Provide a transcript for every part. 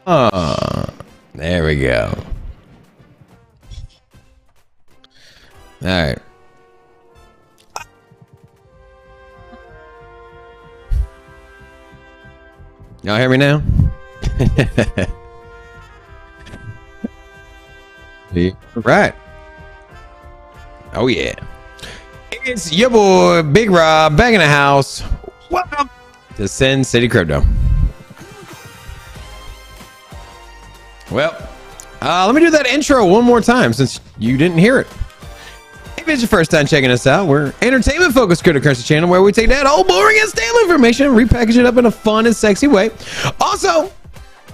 There we go. All right. Y'all hear me now? Right. Oh yeah. It's your boy Big Rob back in the house. Welcome to Sin City Crypto. Well, let me do that intro one more time since you didn't hear it. If it's your first time checking us out, we're entertainment focused cryptocurrency channel where we take that old boring and stale information and repackage it up in a fun and sexy way. Also,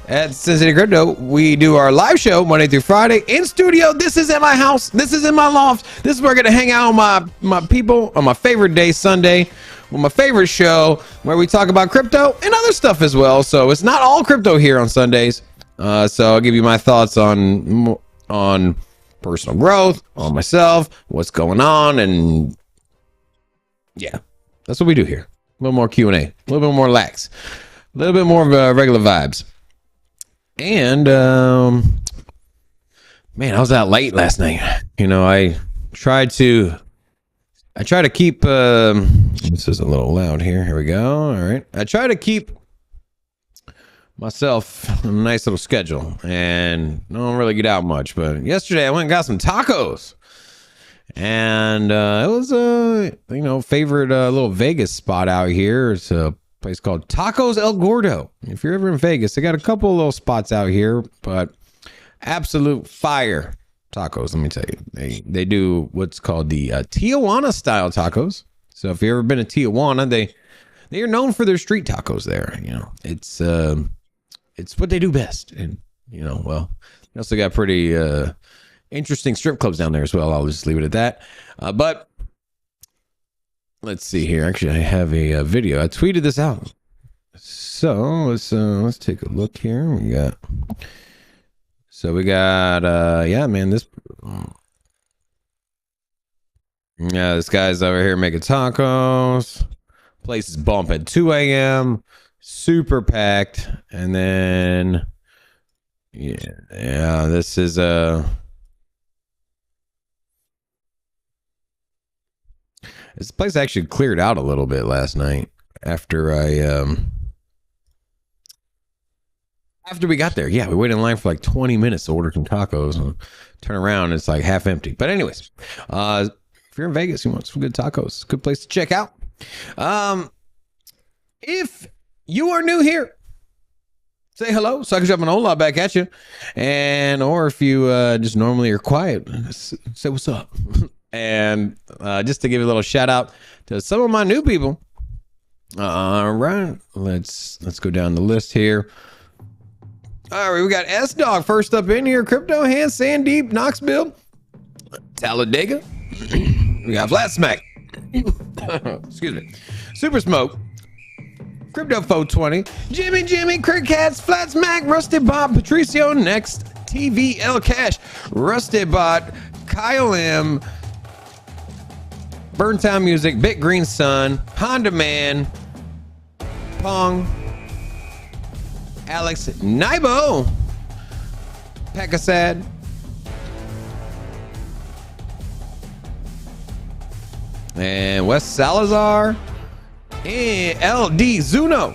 at Sin City Crypto, we do our live show Monday through Friday in studio. This is at my house. This is in my loft. This is where I'm gonna hang out with my people on my favorite day, Sunday, with my favorite show where we talk about crypto and other stuff as well. So it's not all crypto here on Sundays. So I'll give you my thoughts on personal growth, on myself, what's going on, and yeah, that's what we do here. A little more Q&A, a little bit more lax, a little bit more of regular vibes. And man, I was out late last night. You know, I try to keep this is a little loud here. Here we go. All right. I try to keep myself a nice little schedule and I don't really get out much, but yesterday I went and got some tacos. And it was favorite little Vegas spot out here. It's a place called Tacos El Gordo. If you're ever in Vegas, they got a couple of little spots out here, but absolute fire tacos. Let me tell you, they do what's called the Tijuana style tacos. So if you've ever been to Tijuana, they are known for their street tacos there. You know, it's what they do best. And you know, well, they also got pretty interesting strip clubs down there as well. I'll just leave it at that. But let's see here. Actually, I have a video. I tweeted this out. So let's take a look here. We got this guy's over here making tacos. Place is bump at 2 a.m. Super packed. And then this is this place actually cleared out a little bit last night after we got there. Yeah, we waited in line for like 20 minutes to order some tacos and turn around, it's like half empty. But anyways, if you're in Vegas, you want some good tacos, good place to check out. If you are new here, say hello, so I can jump an hola back at you. Or if you just normally are quiet, say what's up. And just to give you a little shout out to some of my new people. All right, let's go down the list here. All right, we got S-Dog first up in here. Crypto Hand, Sandeep, Knoxville, Talladega. We got Flat Smack. Excuse me. Super Smoke. Crypto Fo 20. Jimmy, Crick Cats, Flat Smack, Rusty Bob, Patricio Next, TVL Cash, Rusty Bot, Kyle M, Burntown Music, Bit Green Sun, Honda Man, Pong, Alex Nibo, Pekasad, and Wes Salazar, and LD Zuno,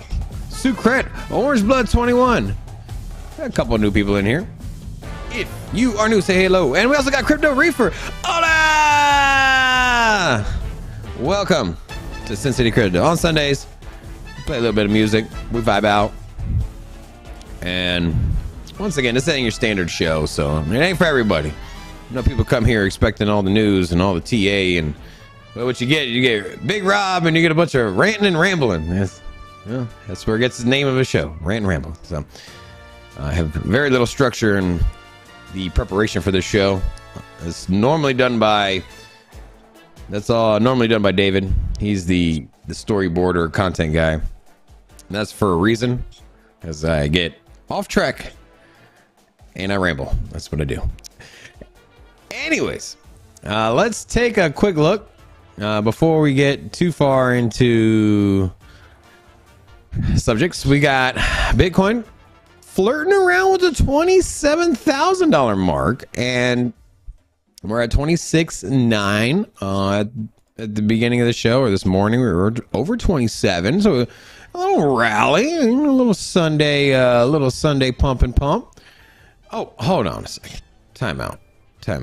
Sucret, Orange Blood 21. Got a couple of new people in here. If you are new, say hello. And we also got Crypto Reefer. Hola! Welcome to Sin City Crypto. On Sundays, we play a little bit of music. We vibe out. And once again, this ain't your standard show, so it ain't for everybody. You know, people come here expecting all the news and all the TA, and well, what you get Big Rob, and you get a bunch of ranting and rambling. That's where it gets the name of a show, Rant and Ramble. So I have very little structure in the preparation for this show. It's normally done by David. He's the storyboarder, content guy. And that's for a reason, because I get off track and I ramble. That's what I do. Anyways, let's take a quick look before we get too far into subjects. We got Bitcoin flirting around with the $27,000 mark, and we're at 26.9 at the beginning of the show, or this morning we were over 27. So a little rally, a little Sunday pump and pump. Oh, hold on a second. Time out. I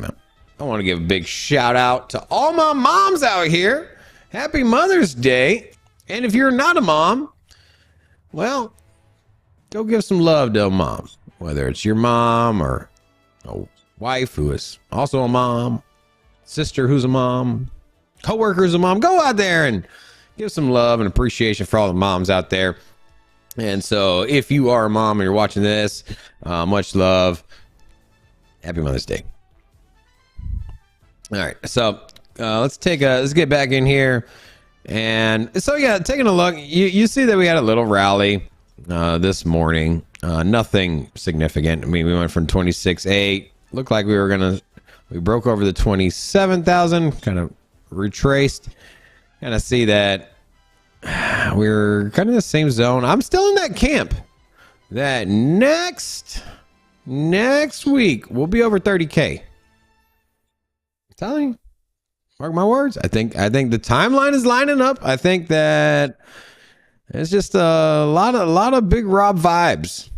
want to give a big shout out to all my moms out here. Happy Mother's Day. And if you're not a mom, well, go give some love to a mom, whether it's your mom or a wife who is also a mom, sister who's a mom, coworker who's a mom. Go out there and give some love and appreciation for all the moms out there. And so if you are a mom and you're watching this, much love. Happy Mother's Day. All right, so let's get back in here. And so yeah, taking a look, you see that we had a little rally this morning. Nothing significant. I mean, we went from 26.8. Looked like we broke over the 27,000, kind of retraced. Kind of see that we're kind of in the same zone. I'm still in that camp that next week we'll be over 30K. I'm telling you, mark my words. I think the timeline is lining up. I think that it's just a lot of Big Rob vibes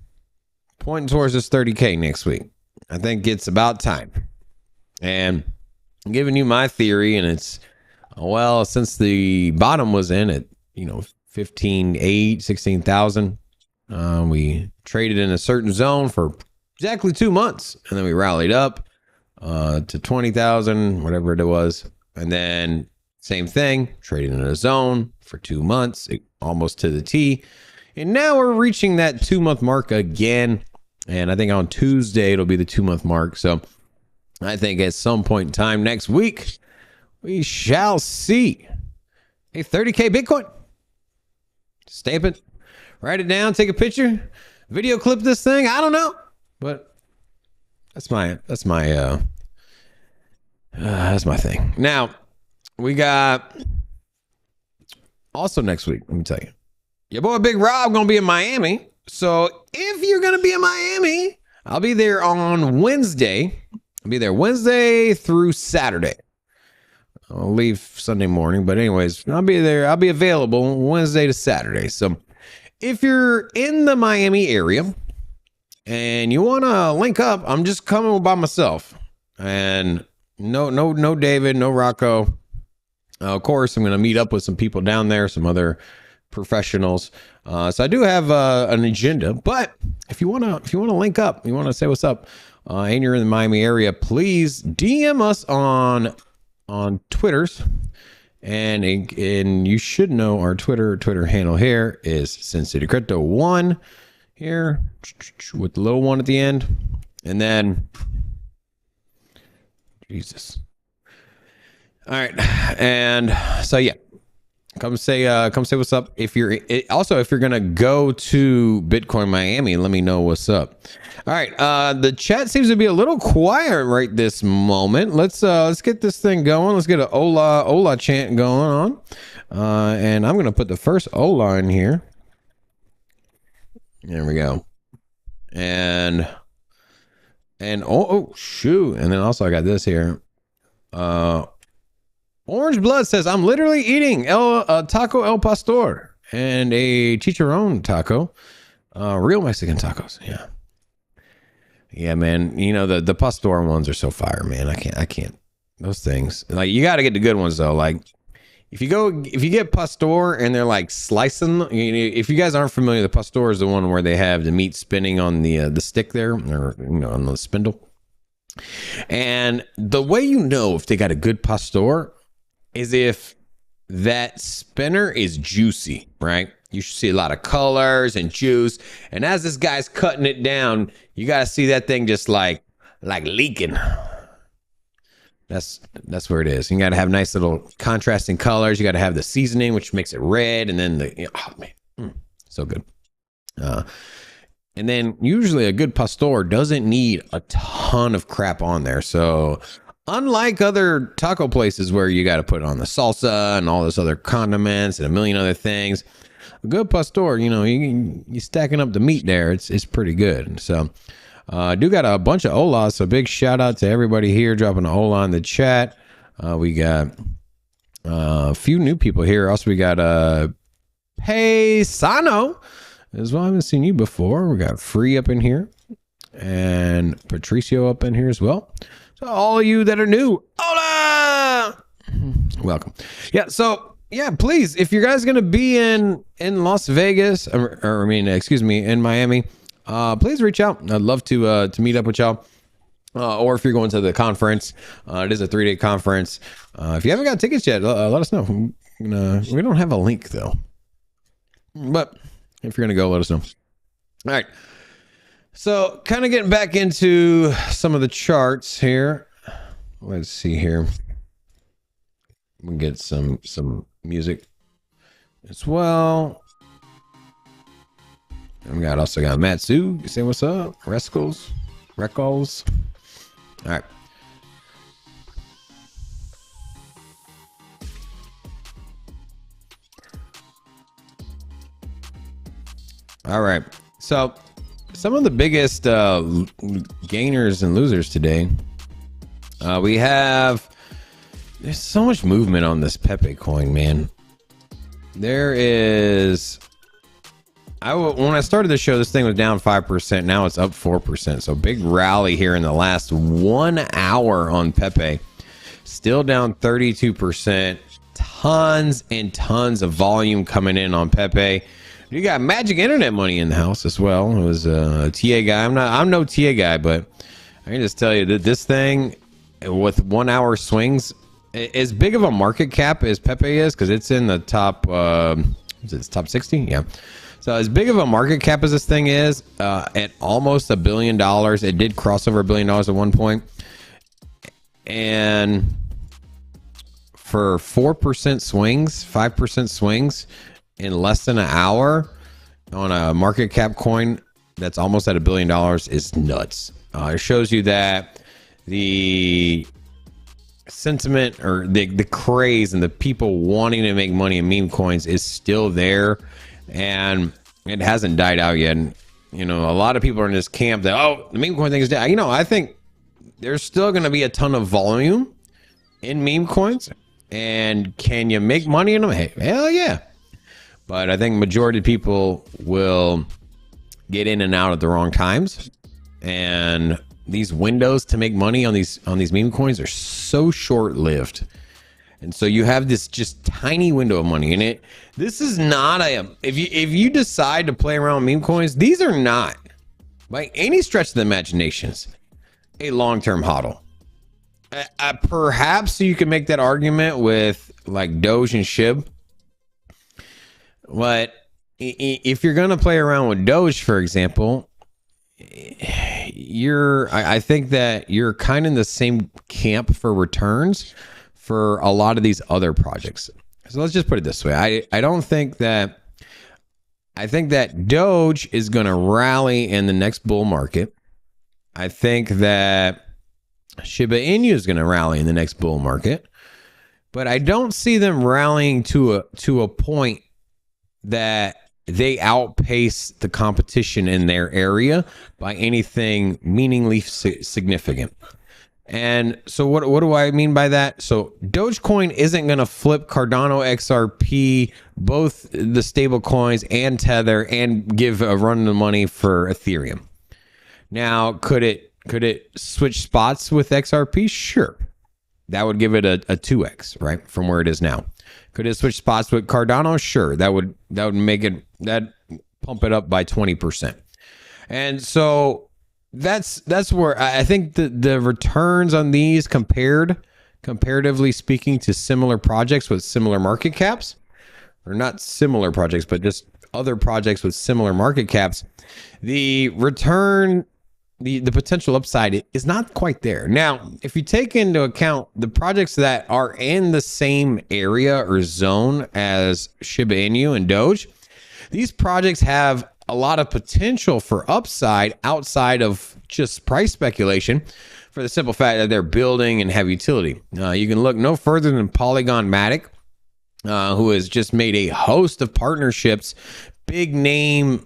pointing towards this 30K next week. I think it's about time. And I'm giving you my theory, and it's, well, since the bottom was in at 15.8, 16,000, we traded in a certain zone for exactly 2 months, and then we rallied up to 20,000, whatever it was. And then same thing, traded in a zone for 2 months, almost to the T. And now we're reaching that 2-month mark again. And I think on Tuesday, it'll be the 2-month mark. So I think at some point in time next week, we shall see a 30K Bitcoin. Stamp it, write it down, take a picture, video clip this thing. I don't know, but that's my thing. Now we got also next week. Let me tell you, your boy Big Rob gonna be in Miami. So if you're gonna be in Miami, I'll be there on Wednesday. I'll be there Wednesday through Saturday. I'll leave Sunday morning, but anyways, I'll be there. I'll be available Wednesday to Saturday. So if you're in the Miami area and you want to link up, I'm just coming by myself, and no David, no Rocco. Of course, I'm going to meet up with some people down there, some other professionals. So I do have an agenda, but if you want to link up, you want to say what's up, and you're in the Miami area, please DM us on Twitters, and you should know our Twitter handle here is Sin City Crypto 1 here with the little one at the end, and then Jesus. All right, and so yeah, come say what's up. If you're gonna go to Bitcoin Miami, let me know what's up. All right, the chat seems to be a little quiet right this moment. Let's get this thing going. Let's get an Ola chant going on, and I'm gonna put the first Ola in here. There we go, and oh shoot, and then also I got this here. Orange Blood says, I'm literally eating taco El Pastor and a chicharron taco. Real Mexican tacos. Yeah, man. The Pastor ones are so fire, man. I can't. Those things. Like, you got to get the good ones, though. Like, if you get Pastor and they're like slicing, if you guys aren't familiar, the Pastor is the one where they have the meat spinning on the stick there, or, on the spindle. And the way you know if they got a good Pastor is if that spinner is juicy, right? You should see a lot of colors and juice. And as this guy's cutting it down, you got to see that thing just like leaking. That's where it is. You got to have nice little contrasting colors. You got to have the seasoning, which makes it red. And then oh man, so good. And then usually a good Pastor doesn't need a ton of crap on there. So unlike other taco places where you got to put on the salsa and all this other condiments and a million other things, a good pastor, you know, you stacking up the meat there. It's pretty good. So I do got a bunch of holas, so big shout out to everybody here dropping a hola in the chat. We got a few new people here. Also, we got Paisano as well. I haven't seen you before. We got Free up in here and Patricio up in here as well. So all of you that are new, hola! Welcome. Yeah, so yeah, please, if you guys gonna be in Las Vegas, in Miami, please reach out. I'd love to meet up with y'all. Or if you're going to the conference, it is a 3-day conference. If you haven't got tickets yet, let us know. We don't have a link though, but if you're gonna go, let us know. All right. So kind of getting back into some of the charts here. Let's see here. We get some music as well. And we also got Matsu. You say what's up? Recals. All right. All right. So some of the biggest gainers and losers today. There's so much movement on this Pepe coin, man. There is. When I started the show, this thing was down 5%. Now it's up 4%. So big rally here in the last 1 hour on Pepe. Still down 32%. Tons and tons of volume coming in on Pepe. You got Magic Internet Money in the house as well. It was a TA guy. I'm no TA guy, but I can just tell you that this thing with 1 hour swings, as big of a market cap as Pepe is, because it's in the top, top 60? Yeah. So as big of a market cap as this thing is, at almost $1 billion, it did cross over $1 billion at one point. And for 4% swings, 5% swings in less than an hour on a market cap coin that's almost at $1 billion is nuts. It shows you that the sentiment or the craze and the people wanting to make money in meme coins is still there, and it hasn't died out yet. And, you know, a lot of people are in this camp that, oh, the meme coin thing is dead. You know, I think there's still going to be a ton of volume in meme coins, and can you make money in them? Hey, hell yeah. But I think majority of people will get in and out at the wrong times, and these windows to make money on these meme coins are so short-lived. And so you have this just tiny window of money in it. This is not if you decide to play around with meme coins, these are not by any stretch of the imaginations a long-term hodl. Perhaps you can make that argument with like Doge and SHIB. But if you're going to play around with Doge, for example, I think that you're kind of in the same camp for returns for a lot of these other projects. So let's just put it this way. I think that Doge is going to rally in the next bull market. I think that Shiba Inu is going to rally in the next bull market, but I don't see them rallying to a point that they outpace the competition in their area by anything meaningfully significant. And so what do I mean by that? So Dogecoin isn't going to flip Cardano, XRP, both the stable coins and Tether, and give a run of the money for Ethereum. Now, could it switch spots with XRP? Sure. That would give it a 2x, right, from where it is now. Could it switch spots with Cardano? Sure. That would make it, that pump it up by 20%. And so that's where I think the returns on these comparatively speaking to similar projects with similar market caps, or not similar projects, but just other projects with similar market caps, the return, the potential upside is not quite there. Now, if you take into account the projects that are in the same area or zone as Shiba Inu and Doge, these projects have a lot of potential for upside outside of just price speculation, for the simple fact that they're building and have utility. You can look no further than Polygon Matic, who has just made a host of partnerships, big name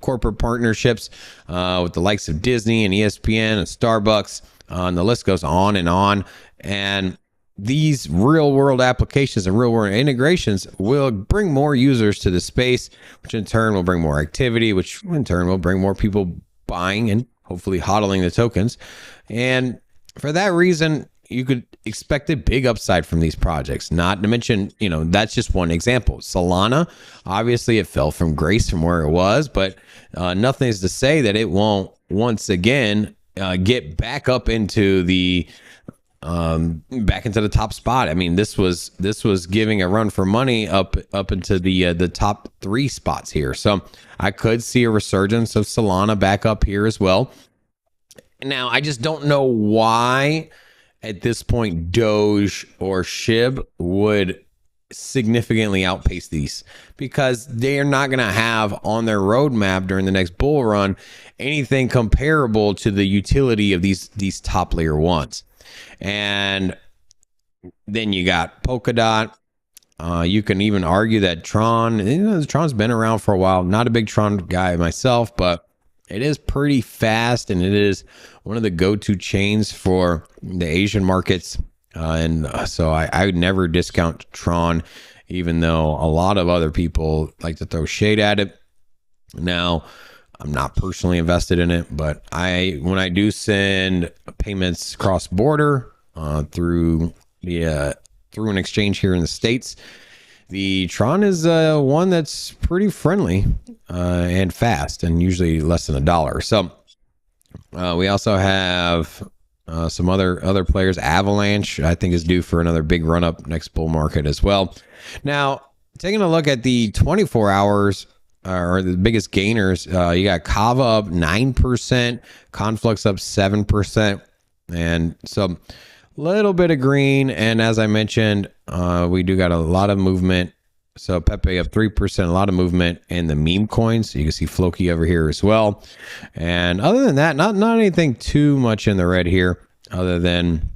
corporate partnerships with the likes of Disney and ESPN and Starbucks, and the list goes on and on. And these real world applications and real world integrations will bring more users to the space, which in turn will bring more activity, which in turn will bring more people buying and hopefully hodling the tokens. And for that reason, you could expect a big upside from these projects. Not to mention, that's just one example. Solana, obviously it fell from grace from where it was, but nothing is to say that it won't once again get back up into the top spot. I mean, this was giving a run for money up into the top 3 spots here. So I could see a resurgence of Solana back up here as well. Now, I just don't know why at this point Doge or SHIB would significantly outpace these, because they're not going to have on their roadmap during the next bull run anything comparable to the utility of these top layer ones. And then you got Polkadot. You can even argue that Tron, Tron's been around for a while. Not a big Tron guy myself, but it is pretty fast, and it is one of the go-to chains for the Asian markets. So I would never discount Tron, even though a lot of other people like to throw shade at it. Now, I'm not personally invested in it, but when I do send payments cross border through an exchange here in the States, the Tron is one that's pretty friendly and fast, and usually less than $1. So we also have some other players. Avalanche, I think, is due for another big run up next bull market as well. Now, taking a look at the 24 hours. Or the biggest gainers, you got Kava up 9%, Conflux up 7%, and so little bit of green. And as I mentioned, we do got a lot of movement. So Pepe up 3%, a lot of movement in the meme coins. So you can see Floki over here as well. And other than that, not anything too much in the red here, other than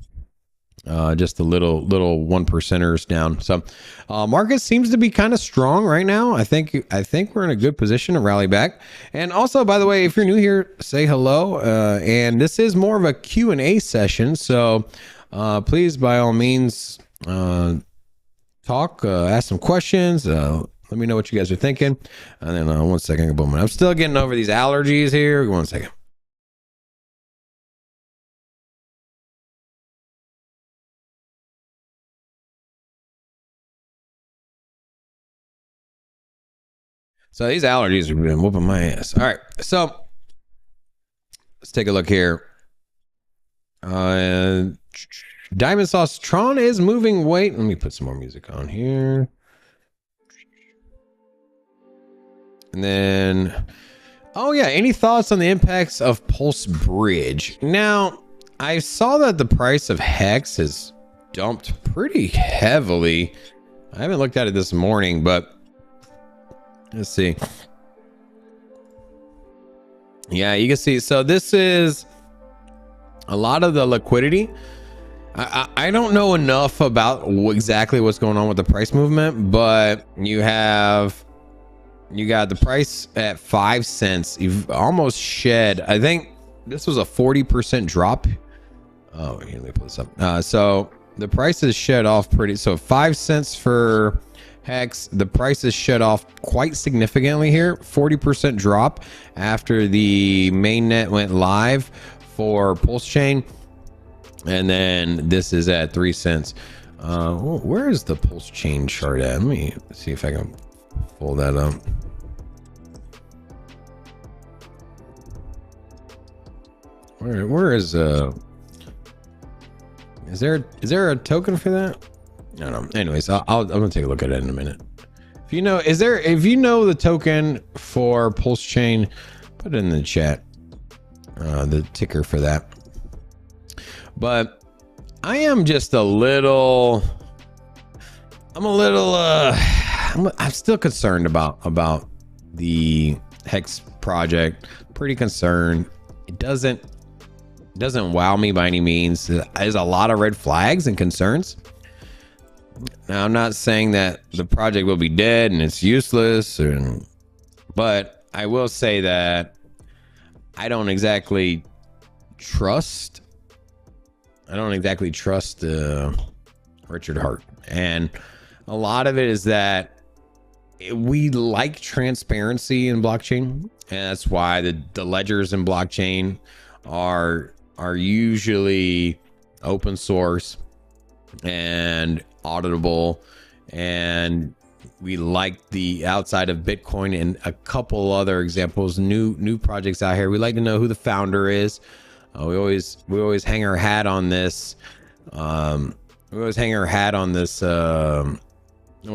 just the little 1%ers down. So market seems to be kind of strong right now. I think we're in a good position to rally back. And also, by the way, if you're new here, say hello. And this is more of a Q&A session. So please, by all means, talk, ask some questions. Let me know what you guys are thinking. And then 1 second, boom. I'm still getting over these allergies here. 1 second. So these allergies have been whooping my ass. All right, so let's take a look here. Diamond Sauce Tron is moving weight. Let me put some more music on here. And then, oh yeah, any thoughts on the impacts of Pulse Bridge? Now, I saw that the price of Hex has dumped pretty heavily. I haven't looked at it this morning, but let's see. Yeah, you can see. So this is a lot of the liquidity. I don't know enough about exactly what's going on with the price movement, but you got the price at 5 cents. You've almost shed. I think this was a 40% drop. Oh, here, let me pull this up. So the price is shed off pretty. So 5 cents for Hex, the price is shut off quite significantly here. 40% drop after the mainnet went live for PulseChain, and then this is at 3 cents. Where is the PulseChain chart at? Let me see if I can pull that up. Where is there a token for that? I don't know. Anyways, I'm gonna take a look at it in a minute. If you know the token for PulseChain, put it in the chat. The ticker for that. But I am just I'm still concerned about the Hex project. Pretty concerned. It doesn't wow me by any means. There's a lot of red flags and concerns. Now, I'm not saying that the project will be dead and it's useless, but I will say that I don't exactly trust Richard Hart. And a lot of it is that we like transparency in blockchain, and that's why the ledgers in blockchain are usually open source and auditable, and we like the outside of Bitcoin and a couple other examples, new projects out here. We like to know who the founder is. We always hang our hat on this. What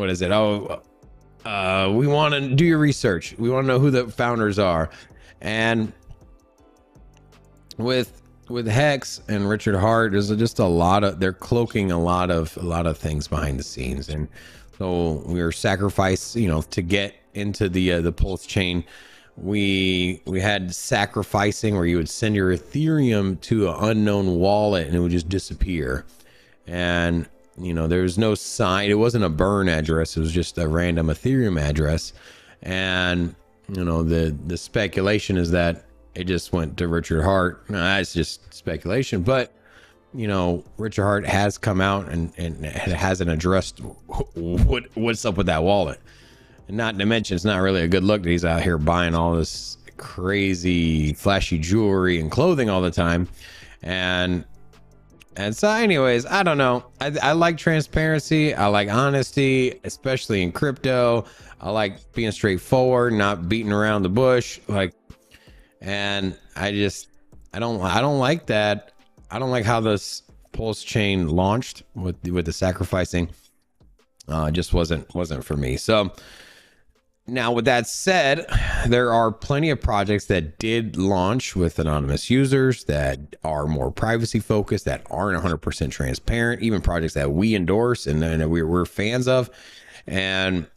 is it? We want to do your research. We want to know who the founders are. And with Hex and Richard Hart, there's just they're cloaking a lot of things behind the scenes. And so we were sacrificed, to get into the Pulse chain. We had sacrificing where you would send your Ethereum to an unknown wallet and it would just disappear. And there's no sign. It wasn't a burn address. It was just a random Ethereum address. And the speculation is that it just went to Richard Hart. No, that's just speculation. But Richard Hart has come out and hasn't addressed what's up with that wallet. And not to mention, it's not really a good look that he's out here buying all this crazy flashy jewelry and clothing all the time. And so anyways, I don't know. I like transparency. I like honesty, especially in crypto. I like being straightforward, not beating around the bush. And I don't like that. I don't like how this Pulse chain launched with the sacrificing. Just wasn't for me. So now, with that said, there are plenty of projects that did launch with anonymous users that are more privacy focused, that aren't 100% transparent, even projects that we endorse and we're fans of. And,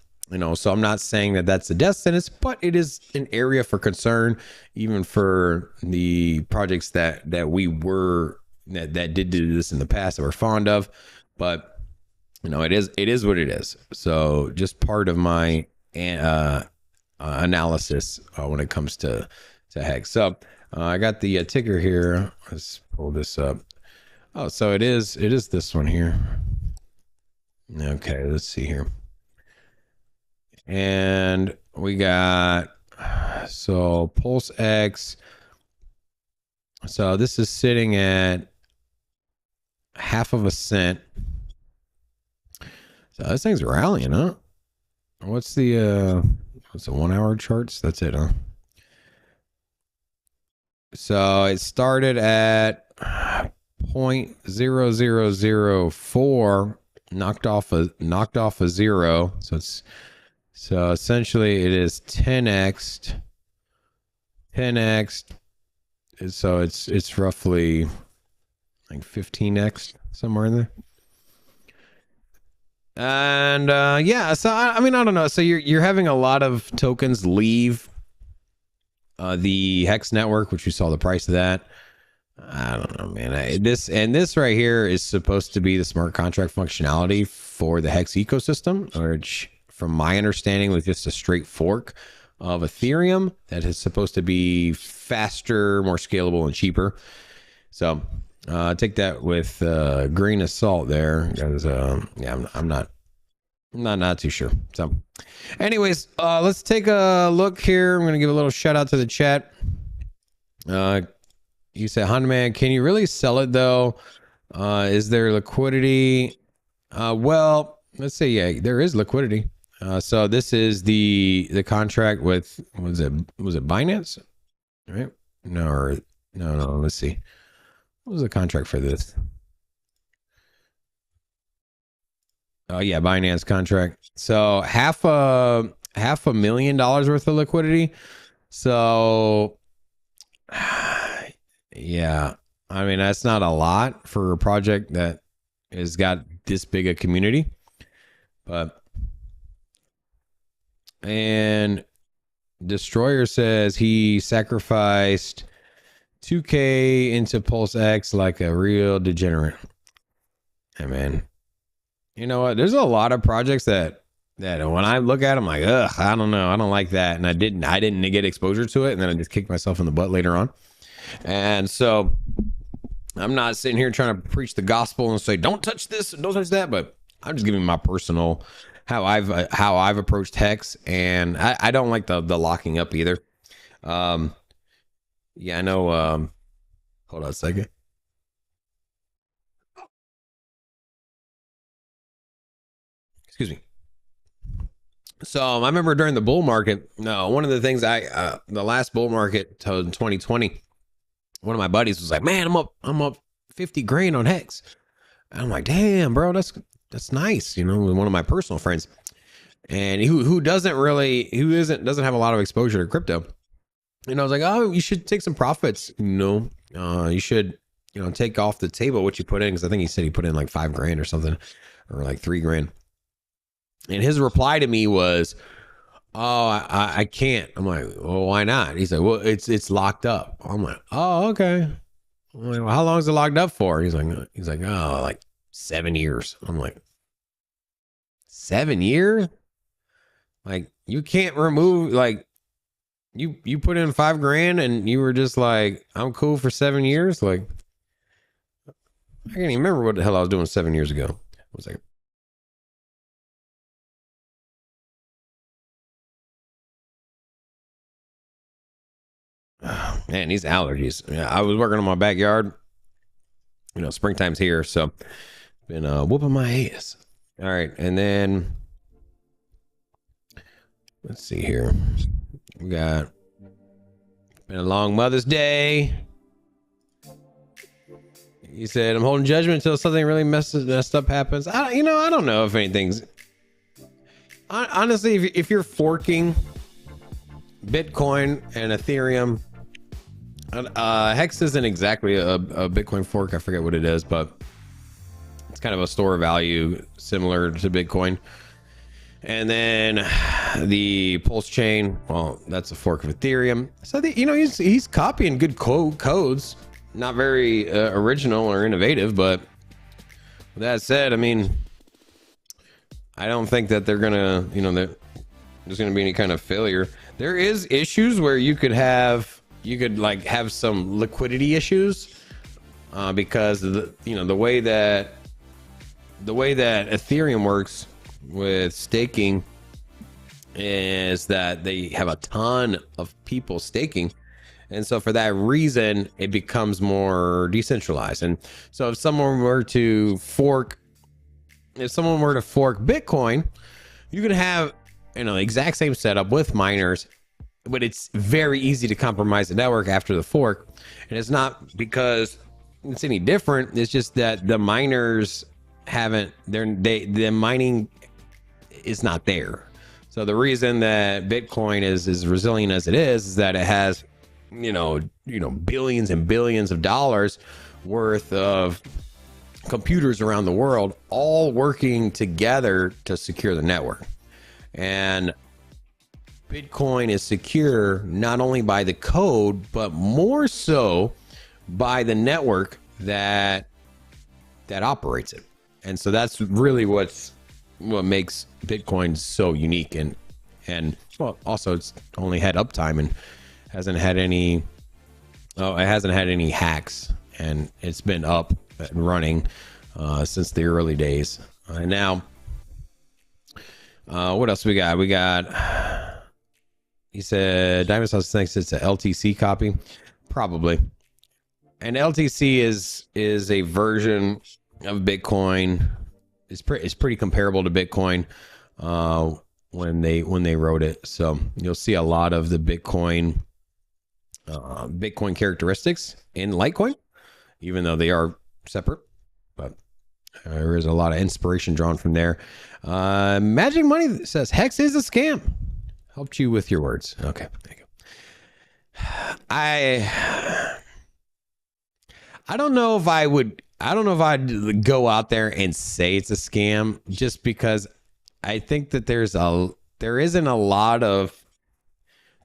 so I'm not saying that that's a death sentence, but it is an area for concern, even for the projects that did do this in the past that we're fond of. But, it is what it is. So just part of my analysis when it comes to Hex. So I got the ticker here. Let's pull this up. Oh, so it is this one here. Okay, let's see here. And we got Pulse X. So this is sitting at 0.5 cent. So this thing's rallying, huh? What's the 1 hour charts? That's it, huh? So it started at 0.0004, knocked off a zero. So essentially it is 10x. So it's roughly like 15x, somewhere in there. And yeah, so I mean, I don't know. So you're having a lot of tokens leave the Hex network, which you saw the price of that. I don't know, man. This right here is supposed to be the smart contract functionality for the Hex ecosystem, which, from my understanding, was just a straight fork of Ethereum that is supposed to be faster, more scalable, and cheaper. So take that with a grain of salt there, because yeah, I'm not too sure. So anyways, let's take a look here. I'm gonna give a little shout out to the chat. You said, Honda Man, can you really sell it though? Is there liquidity? Well, let's say, yeah, there is liquidity. So this is the contract with, was it Binance? Right? No, let's see. What was the contract for this? Oh yeah, Binance contract. So $500,000 worth of liquidity. So yeah, I mean, that's not a lot for a project that has got this big a community, and Destroyer says he sacrificed 2K into Pulse X like a real degenerate. Hey man, you know what? There's a lot of projects that when I look at them, like, ugh, I don't know, I don't like that, and I didn't get exposure to it, and then I just kicked myself in the butt later on. And so I'm not sitting here trying to preach the gospel and say don't touch this, don't touch that, but I'm just giving my personal how I've approached Hex, and I don't like the locking up either. Yeah, I know. Hold on a second. Excuse me. So I remember during the bull market, one of the things the last bull market to 2020, one of my buddies was like, man, I'm up 50 grand on Hex. And I'm like, damn, bro, that's nice. You know, one of my personal friends, and who doesn't have a lot of exposure to crypto. And I was like, oh, you should take some profits. You should, take off the table what you put in. Cause I think he said he put in like 5 grand or something, or like 3 grand. And his reply to me was, oh, I can't. I'm like, well, why not? He's like, well, it's locked up. I'm like, oh, okay. I'm like, well, how long is it locked up for? He's like, oh, like 7 years. I'm like, 7 years? Like, you can't remove, like, you put in 5 grand and you were just like, I'm cool for 7 years. Like, I can't even remember what the hell I was doing 7 years ago. I was like, oh, man, these allergies. Yeah, I was working on my backyard. Springtime's here, so been whooping my ass. All right, and then let's see here. We got been a long Mother's Day. He said, I'm holding judgment until something really messed up happens. I don't know if anything's... Honestly, if you're forking Bitcoin and Ethereum, Hex isn't exactly a Bitcoin fork. I forget what it is, but it's kind of a store of value similar to Bitcoin. And then the PulseChain, well, that's a fork of Ethereum. So he's copying good codes, not very original or innovative. But with that said, I mean, I don't think that they're gonna, that there's gonna be any kind of failure. There is issues where you could have some liquidity issues because of the way that Ethereum works with staking is that they have a ton of people staking, and so for that reason it becomes more decentralized. And so if someone were to fork Bitcoin, you could have the exact same setup with miners, but it's very easy to compromise the network after the fork. And it's not because it's any different, it's just that the miners the mining is not there. So the reason that Bitcoin is as resilient as it is that it has billions and billions of dollars worth of computers around the world all working together to secure the network. And Bitcoin is secure not only by the code, but more so by the network that operates it. And so that's really what makes Bitcoin so unique. And well, also it's only had uptime and hasn't had any hacks, and it's been up and running since the early days. And now, what else we got? He said Diamond Sauce thinks it's a LTC copy, probably. And LTC is a version of Bitcoin. It's pretty comparable to Bitcoin when they wrote it. So you'll see a lot of the Bitcoin characteristics in Litecoin, even though they are separate. But there is a lot of inspiration drawn from there. Magic Money says Hex is a scam. Helped you with your words. Okay, thank you. I don't know if I'd go out there and say it's a scam, just because I think that there isn't a lot of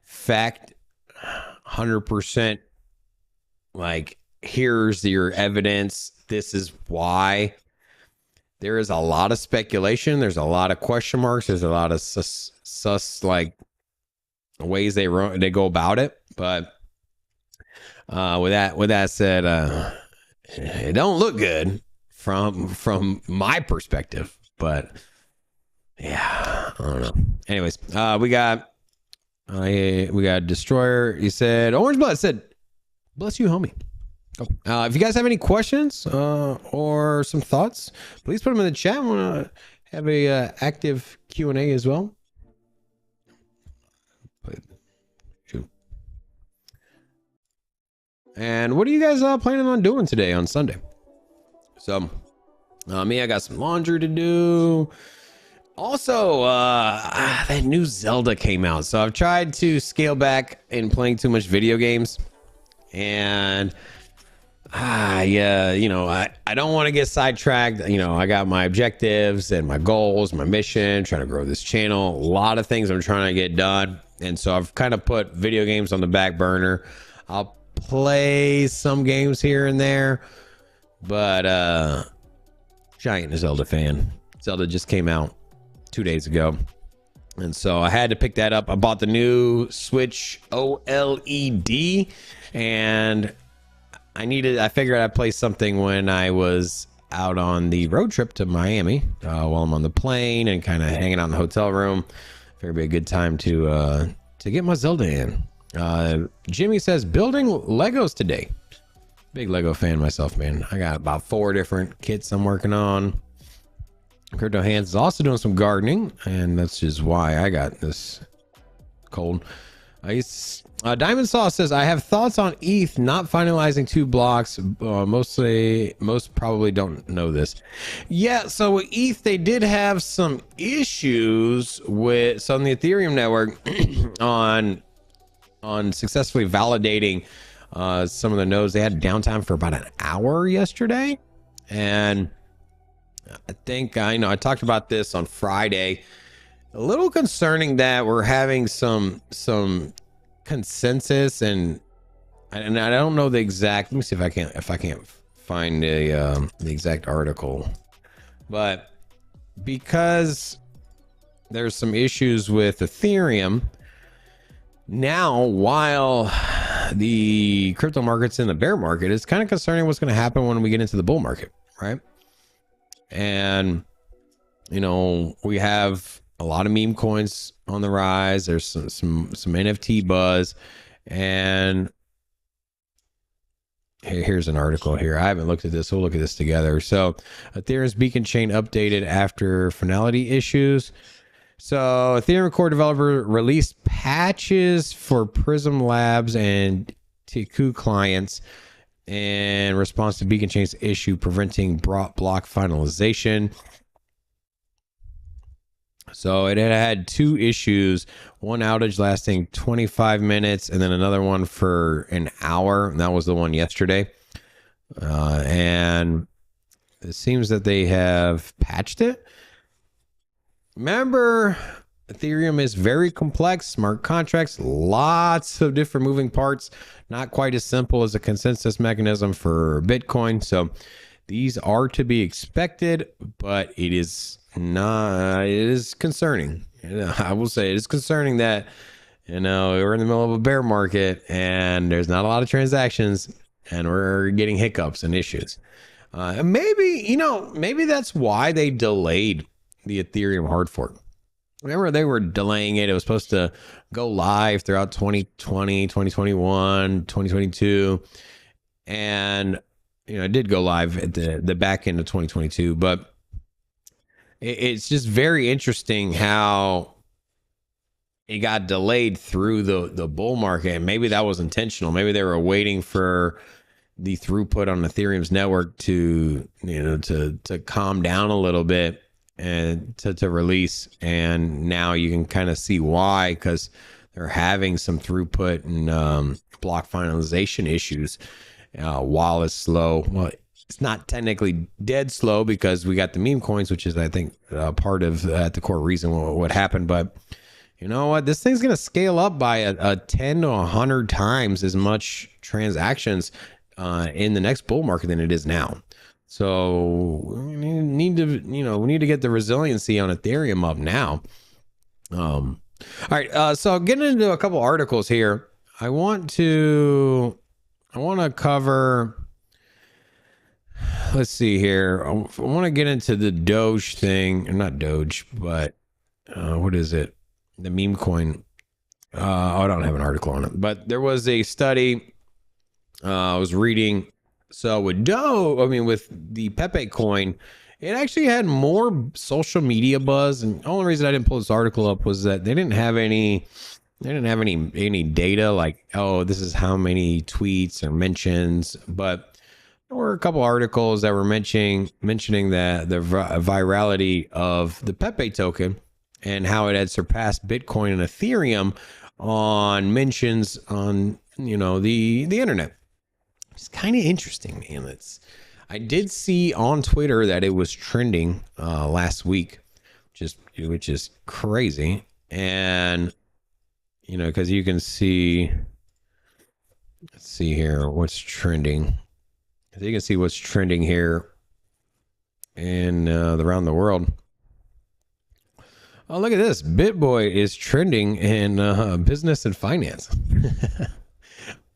fact 100% like, here's your evidence, this is why. there is a lot of speculation. There's a lot of question marks. There's a lot of sus like ways they go about it. But with that said, it don't look good from my perspective. But yeah, I don't know. Anyways, we got Destroyer. He said, Orange Blood said, bless you, homie. If you guys have any questions or some thoughts, please put them in the chat. I want to have a active Q&A as well. And what are you guys planning on doing today on Sunday? So, me, I got some laundry to do. Also, that new Zelda came out. So I've tried to scale back in playing too much video games. And yeah, you know, I don't want to get sidetracked. You know, I got my objectives and my goals, my mission, trying to grow this channel. A lot of things I'm trying to get done. And so I've kind of put video games on the back burner. I'll play some games here and there, but giant Zelda fan. Zelda just came out 2 days ago, and so I had to pick that up. I bought the new Switch OLED, and I figured I'd play something when I was out on the road trip to Miami, while I'm on the plane and kind of hanging out in the hotel room. Figured it'd be a good time to get my Zelda in. Jimmy says building Legos today. Big Lego fan myself, man. I got about 4 different kits I'm working on. Crypto Hands is also doing some gardening, and that's just why I got this cold. Diamond Sauce says, I have thoughts on ETH not finalizing 2 blocks. Most probably don't know this. Yeah, so with ETH, they did have some issues with on the Ethereum network on successfully validating some of the nodes. They had downtime for about an hour yesterday, and I think I talked about this on Friday. A little concerning that we're having some consensus, and I don't know the exact. Let me see if I can't find the exact article, but because there's some issues with Ethereum now, while the crypto market's in the bear market, it's kind of concerning what's going to happen when we get into the bull market, right? And you know, we have a lot of meme coins on the rise. There's some NFT buzz, and here's an article here. I haven't looked at this. We'll look at this together. So Ethereum's beacon chain updated after finality issues. So Ethereum core developer released patches for Prism Labs and Tiku clients in response to beacon chain's issue preventing block finalization. So it had 2 issues, one outage lasting 25 minutes and then another one for an hour. And that was the one yesterday. And it seems that they have patched it. Remember, Ethereum is very complex, smart contracts, lots of different moving parts, not quite as simple as a consensus mechanism for Bitcoin. So these are to be expected, but it is concerning. I will say it is concerning that, we're in the middle of a bear market and there's not a lot of transactions and we're getting hiccups and issues. Maybe that's why they delayed the Ethereum hard fork. Remember, they were delaying it. It was supposed to go live throughout 2020, 2021, 2022. And, it did go live at the back end of 2022. But it's just very interesting how it got delayed through the bull market. And maybe that was intentional. Maybe they were waiting for the throughput on Ethereum's network to calm down a little bit and to release. And now you can kind of see why, because they're having some throughput and block finalization issues while it's slow. Well, it's not technically dead slow because we got the meme coins, which is, I think, part of at the core reason what happened. But you know what? This thing's going to scale up by a 10 to 100 times as much transactions in the next bull market than it is now. So we need to, we need to get the resiliency on Ethereum up now. All right. So getting into a couple articles here, I want to cover, let's see here. I want to get into the Doge thing, or not Doge, but what is it? The meme coin. I don't have an article on it, but there was a study I was reading. So with with the Pepe coin, it actually had more social media buzz. And the only reason I didn't pull this article up was that they didn't have any data like, oh, this is how many tweets or mentions. But there were a couple articles that were mentioning that the virality of the Pepe token and how it had surpassed Bitcoin and Ethereum on mentions on, the internet. It's kind of interesting, man. I did see on Twitter that it was trending last week, which is crazy. And because you can see, let's see here, what's trending. You can see what's trending here in around the world. Oh, look at this. BitBoy is trending in business and finance.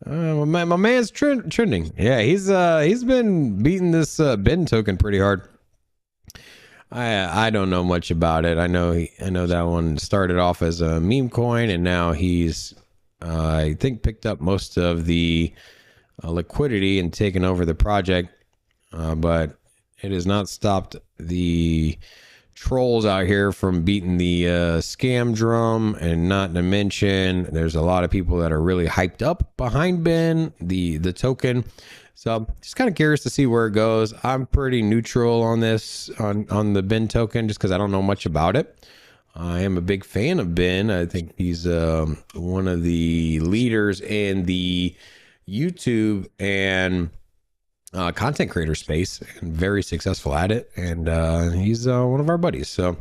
My man's trending. Yeah, he's been beating this Ben token pretty hard. I don't know much about it. I know that one started off as a meme coin, and now he's I think picked up most of the liquidity and taken over the project. But it has not stopped the trolls out here from beating the scam drum, and not to mention there's a lot of people that are really hyped up behind Ben, the token. So just kind of curious to see where it goes. I'm pretty neutral on this, on the Ben token, just because I don't know much about it. I am a big fan of Ben. I think he's one of the leaders in the YouTube and content creator space, and very successful at it. And he's one of our buddies. So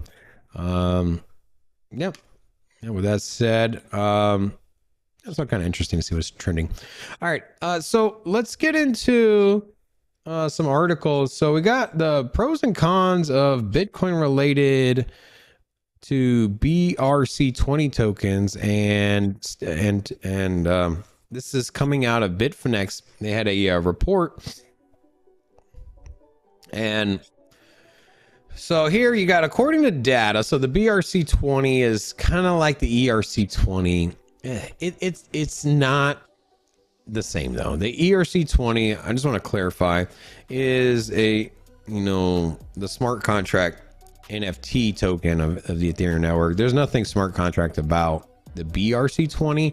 yeah. With that said, it's kind of interesting to see what's trending. All right. So let's get into some articles. So we got the pros and cons of Bitcoin related to BRC-20 tokens, and this is coming out of Bitfinex. They had a report. And so here you got, according to data, so the BRC-20 is kind of like the ERC-20. It's not the same though. The ERC-20, I just want to clarify, is a, the smart contract NFT token of the Ethereum network. There's nothing smart contract about the BRC-20.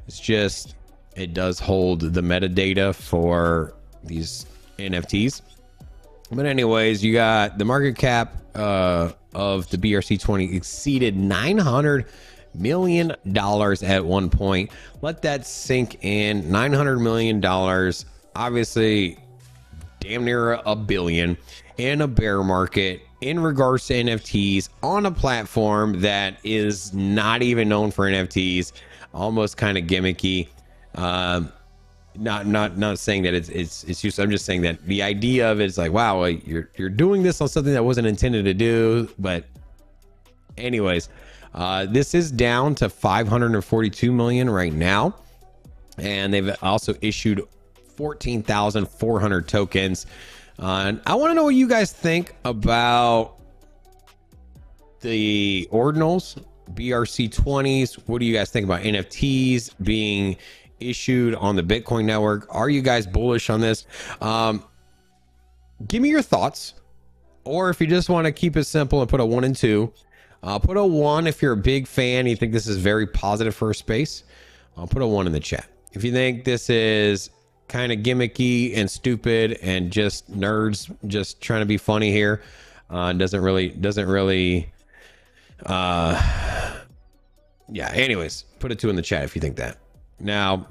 It's just, it does hold the metadata for these NFTs. But anyways, you got the market cap of the BRC-20 exceeded $900 million at one point. Let that sink in. $900 million, obviously damn near a billion in a bear market in regards to NFTs on a platform that is not even known for NFTs, almost kind of gimmicky. Not saying that it's used. I'm just saying that the idea of it is like, wow, you're doing this on something that wasn't intended to do. But anyways, this is down to 542 million right now, and they've also issued 14,400 tokens. And I want to know what you guys think about the Ordinals, BRC-20s. What do you guys think about NFTs being issued on the Bitcoin network? Are you guys bullish on this? Give me your thoughts, or if you just want to keep it simple and put a 1 and 2, put a 1 if you're a big fan, you think this is very positive for a space. I'll put a 1 in the chat if you think this is kind of gimmicky and stupid and just nerds just trying to be funny here. Doesn't really yeah, anyways, put a 2 in the chat if you think that. Now,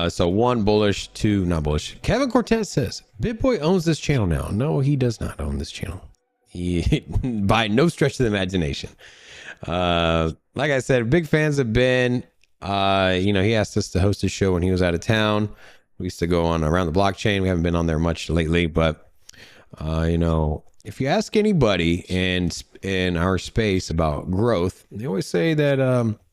so 1 bullish, 2 not bullish. Kevin Cortez says BitBoy owns this channel now. No, he does not own this channel. He, by no stretch of the imagination. Like I said, big fans have been, he asked us to host his show when he was out of town. We used to go on Around the Blockchain. We haven't been on there much lately, but if you ask anybody in our space about growth, they always say that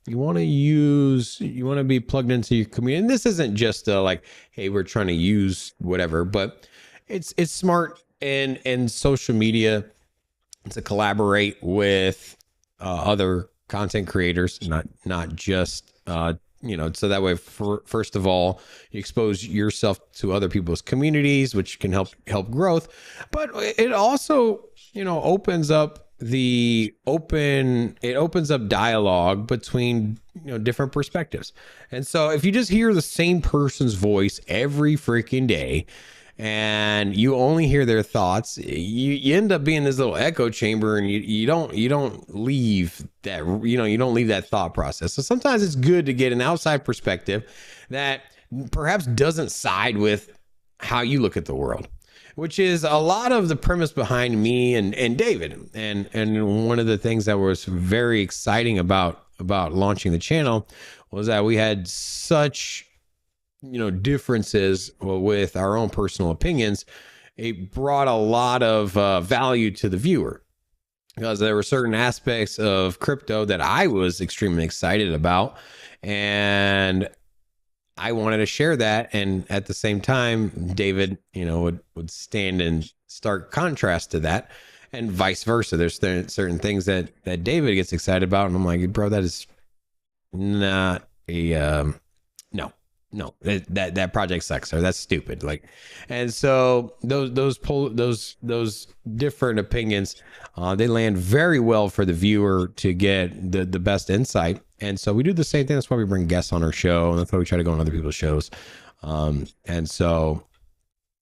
you want to be plugged into your community. And this isn't just like, hey, we're trying to use whatever, but it's smart in social media to collaborate with other content creators, not just so that way, first of all, you expose yourself to other people's communities, which can help growth. But it also, opens up dialogue between different perspectives. And so if you just hear the same person's voice every freaking day, and you only hear their thoughts, you end up being this little echo chamber, and you don't leave that, you don't leave that thought process. So sometimes it's good to get an outside perspective that perhaps doesn't side with how you look at the world, which is a lot of the premise behind me and David. And one of the things that was very exciting about launching the channel was that we had such differences with our own personal opinions. It brought a lot of value to the viewer, because there were certain aspects of crypto that I was extremely excited about, and I wanted to share that. And at the same time, David, would stand in stark contrast to that, and vice versa. There's certain things that David gets excited about, and I'm like, bro, that is not a no, that project sucks, or that's stupid. Like, and so those different opinions, they land very well for the viewer to get the best insight. And so we do the same thing. That's why we bring guests on our show, and that's why we try to go on other people's shows. And so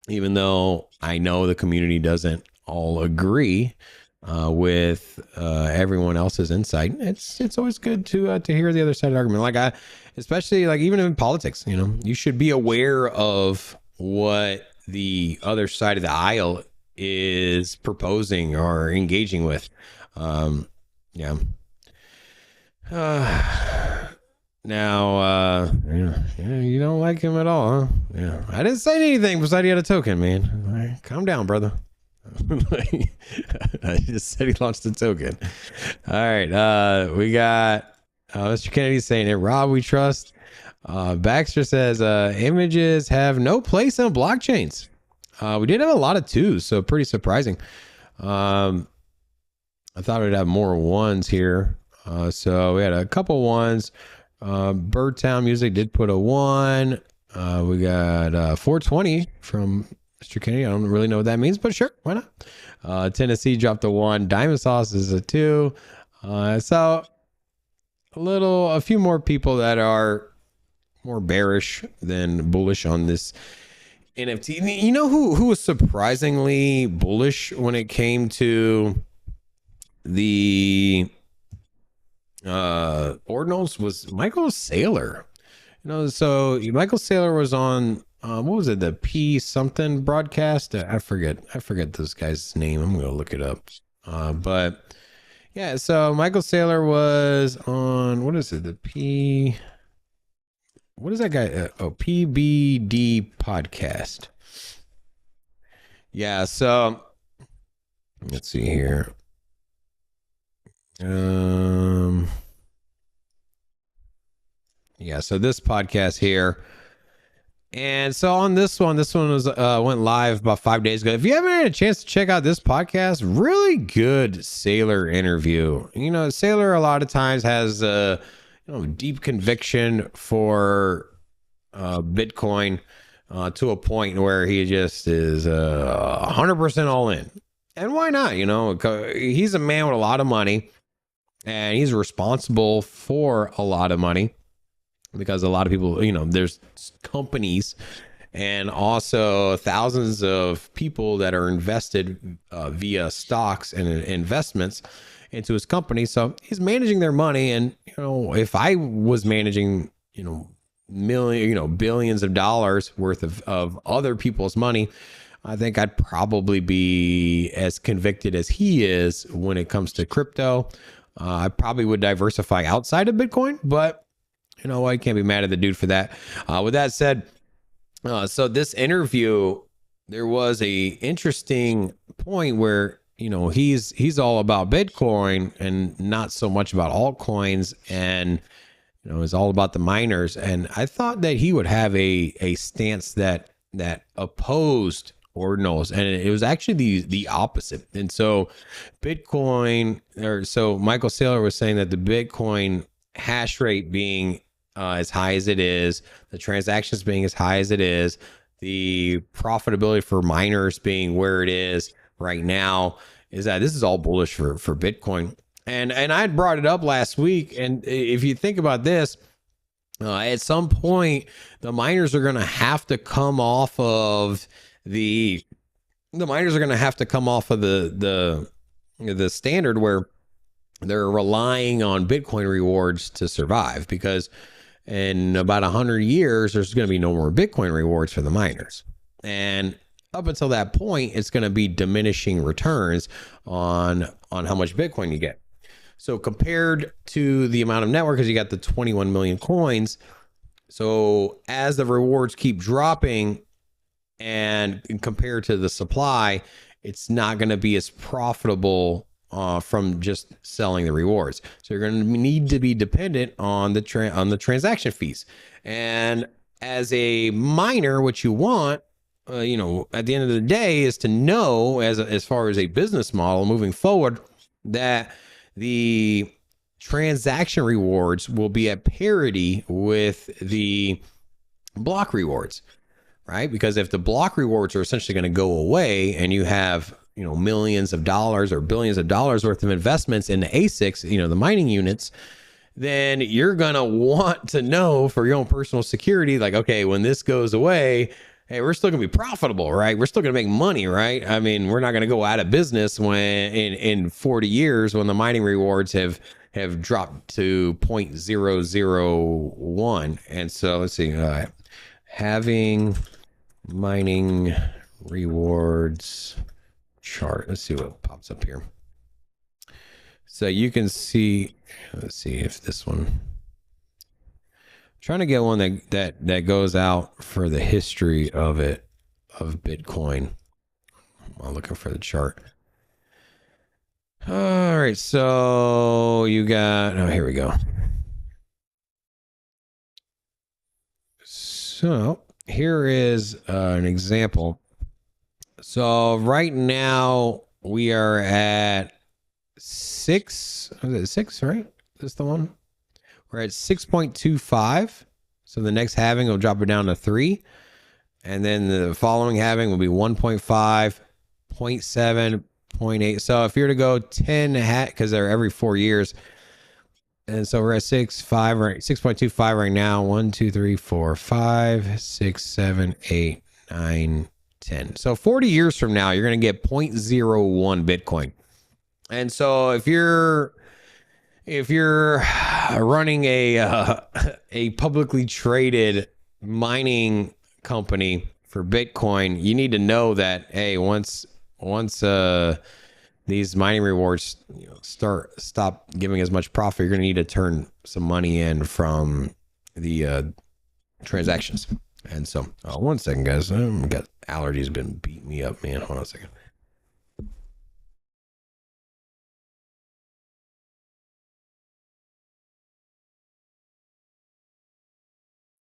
even though I know the community doesn't all agree with everyone else's insight, it's always good to hear the other side of the argument. Especially like even in politics, you should be aware of what the other side of the aisle is proposing or engaging with. Now, you don't like him at all, huh? Yeah, I didn't say anything besides he had a token, man. All right, calm down, brother. I just said he launched a token. All right, we got Mr. Kennedy saying it. Rob, we trust. Baxter says images have no place on blockchains. We did have a lot of twos, so pretty surprising. I thought we'd have more ones here. So we had a couple ones. Birdtown Music did put a 1. We got 420 from Mr. Kennedy. I don't really know what that means, but sure, why not? Tennessee dropped a 1. Diamond Sauce is a 2. So a few more people that are more bearish than bullish on this NFT. You know who was surprisingly bullish when it came to the Ordinals was Michael Saylor. So Michael Saylor was on what was it, the P something broadcast? I forget this guy's name. I'm gonna look it up. But yeah, so Michael Saylor was on, what is it? The P, what is that guy? PBD podcast. Yeah, so let's see here. Yeah, so this podcast here. And so on this one was went live about 5 days ago. If you haven't had a chance to check out this podcast, really good Saylor interview. Saylor a lot of times has deep conviction for Bitcoin to a point where he just is 100% all in. And why not? He's a man with a lot of money, and he's responsible for a lot of money. Because a lot of people, there's companies and also thousands of people that are invested via stocks and investments into his company. So he's managing their money. And, if I was managing, billions of dollars worth of other people's money, I think I'd probably be as convicted as he is when it comes to crypto. I probably would diversify outside of Bitcoin, but you know what? You can't be mad at the dude for that. With that said, So this interview, there was a interesting point where, you know, he's all about Bitcoin and not so much about altcoins, and you know, it's all about the miners. And I thought that he would have a stance that opposed ordinals, and it was actually the opposite. And so Michael Saylor was saying that the Bitcoin hash rate being as high as it is, the transactions being as high as it is, the profitability for miners being where it is right now, is that this is all bullish for Bitcoin. And I had brought it up last week, and if you think about this, at some point the miners are going to have to come off of the standard where they're relying on Bitcoin rewards to survive, because in about 100 years, there's going to be no more Bitcoin rewards for the miners. And up until that point, it's going to be diminishing returns on how much Bitcoin you get. So compared to the amount of network, because you got the 21 million coins. So as the rewards keep dropping and compared to the supply, it's not going to be as profitable from just selling the rewards. So you're going to need to be dependent on the transaction fees. And as a miner, what you want, you know, at the end of the day, is to know, as far as a business model moving forward, that the transaction rewards will be at parity with the block rewards, right? Because if the block rewards are essentially going to go away and you have, you know, millions of dollars or billions of dollars worth of investments in the ASICs, you know, the mining units, then you're going to want to know for your own personal security, like, okay, when this goes away, hey, we're still going to be profitable, right? We're still going to make money, right? I mean, we're not going to go out of business when in 40 years when the mining rewards have dropped to 0.001. And so let's see, having mining rewards chart. Let's see what pops up here. So you can see, let's see if this one, I'm trying to get one that goes out for the history of Bitcoin. I'm looking for the chart. All right, so you got, oh, here we go. So here is an example. So right now we are at 6, is it 6, right? Is this the one? We're at 6.25. So the next halving will drop it down to 3. And then the following halving will be 1.5, 0.7, 0.8. So if you're to go 10 because they're every 4 years. And so we're at 6.5, right? 6.25 right now. 1, 2, 3, 4, 5, 6, 7, 8, 9, 10. So 40 years from now, you're going to get 0.01 Bitcoin. And so if you're running a publicly traded mining company for Bitcoin, you need to know that, hey, once these mining rewards, you know, stop giving as much profit, you're going to need to turn some money in from the transactions. And so, one second, guys. I've got allergies been beating me up, man. Hold on a second.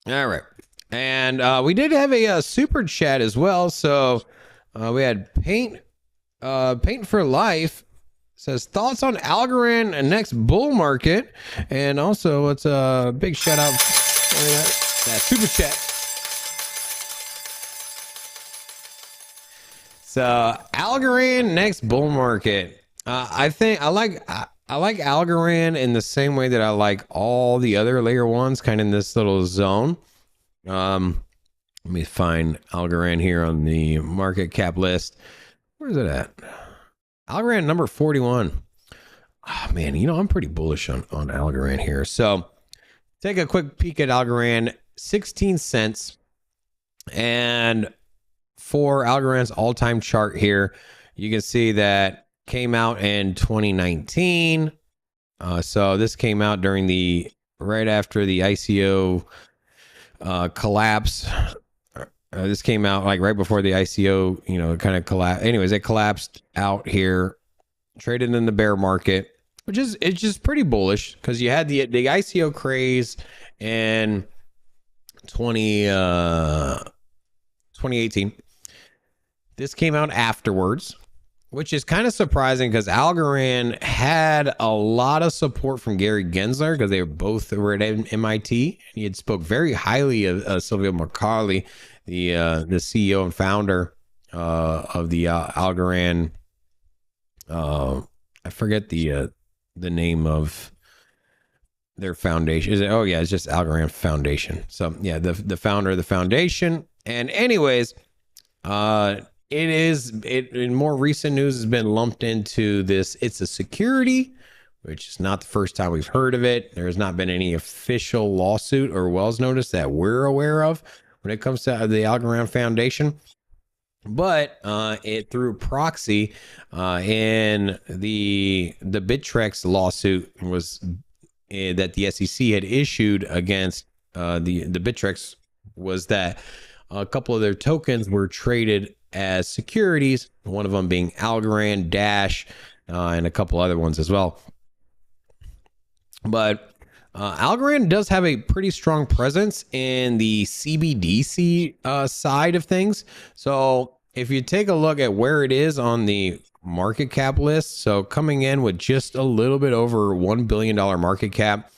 All right. And we did have a super chat as well. So we had Paint for Life says thoughts on Algorand and next bull market. And also it's a big shout out for that super chat. So Algorand next bull market. I think I like Algorand in the same way that I like all the other layer ones, kind of in this little zone. Let me find Algorand here on the market cap list. Where's it at? Algorand number 41. Oh, man, you know, I'm pretty bullish on Algorand here. So take a quick peek at Algorand, 16 cents. And for Algorand's all-time chart here, you can see that came out in 2019. So this came out during right after the ICO collapse, This came out like right before the ICO, you know, kind of collapsed. Anyways, it collapsed out here, traded in the bear market, which is, it's just pretty bullish because you had the ICO craze in 2018. This came out afterwards, which is kind of surprising because Algorand had a lot of support from Gary Gensler because they were at MIT. And he had spoke very highly of Silvio Mercalli, the CEO and founder of the Algorand. I forget the name of their foundation. Is it? Oh yeah, it's just Algorand Foundation. So yeah, the founder of the foundation. And anyways, it in more recent news has been lumped into this. It's a security, which is not the first time we've heard of it. There has not been any official lawsuit or Wells notice that we're aware of when it comes to the Algorand Foundation. But it through proxy in the Bittrex lawsuit was that the SEC had issued against the Bittrex was that a couple of their tokens were traded as securities, one of them being Algorand, Dash, and a couple other ones as well. But Algorand does have a pretty strong presence in the CBDC side of things. So if you take a look at where it is on the market cap list, so coming in with just a little bit over $1 billion market cap,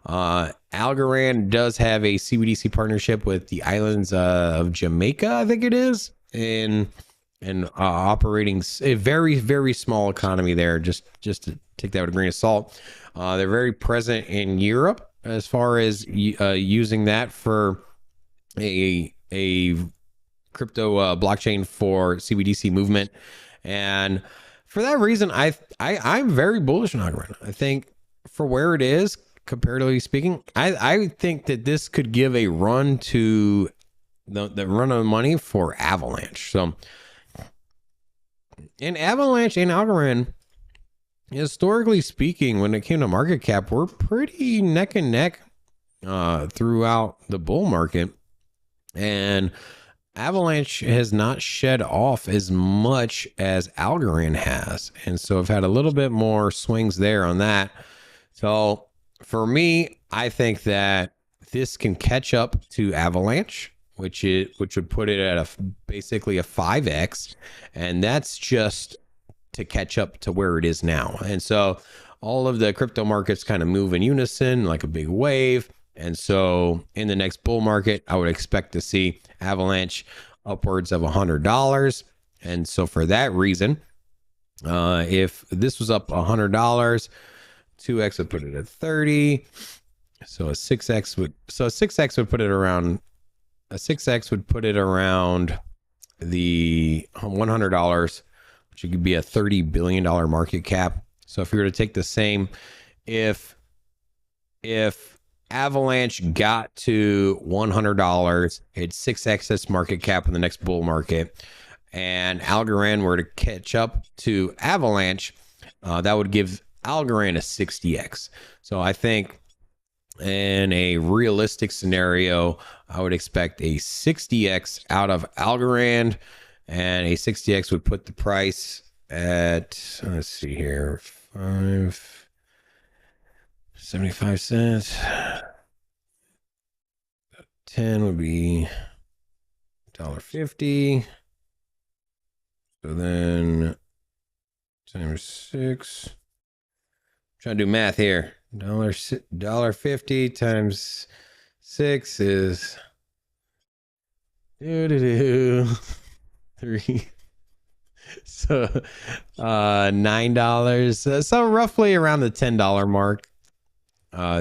Algorand does have a CBDC partnership with the islands of Jamaica, I think it is, and operating a very, very small economy there. Just to take that with a grain of salt. They're very present in Europe as far as using that for a crypto blockchain for CBDC movement, and for that reason, I'm very bullish on Algorand. I think for where it is, comparatively speaking, I think that this could give a run to the run of money for Avalanche. So, in Avalanche and Algorand, historically speaking, when it came to market cap, we're pretty neck and neck throughout the bull market, and Avalanche has not shed off as much as Algorand has, and so I've had a little bit more swings there on that. So for me, I think that this can catch up to Avalanche, which would put it at basically a 5x, and that's just to catch up to where it is now. And so all of the crypto markets kind of move in unison like a big wave. And so in the next bull market, I would expect to see Avalanche upwards of $100. And so for that reason, if this was up $100, 2x would put it at 30. So a 6x would put it around, a 6x would put it around the $100, which could be a $30 billion market cap. So if we were to take the same, if Avalanche got to $100, it's 6x its market cap in the next bull market, and Algorand were to catch up to Avalanche, that would give Algorand a 60x. So I think in a realistic scenario, I would expect a 60x out of Algorand, and a 60x would put the price at, let's see here, 75 cents. 10 would be $1.50. So then times 6. Trying to do math here. $1.50 times 6 is 3. So $9. So roughly around the $10 mark.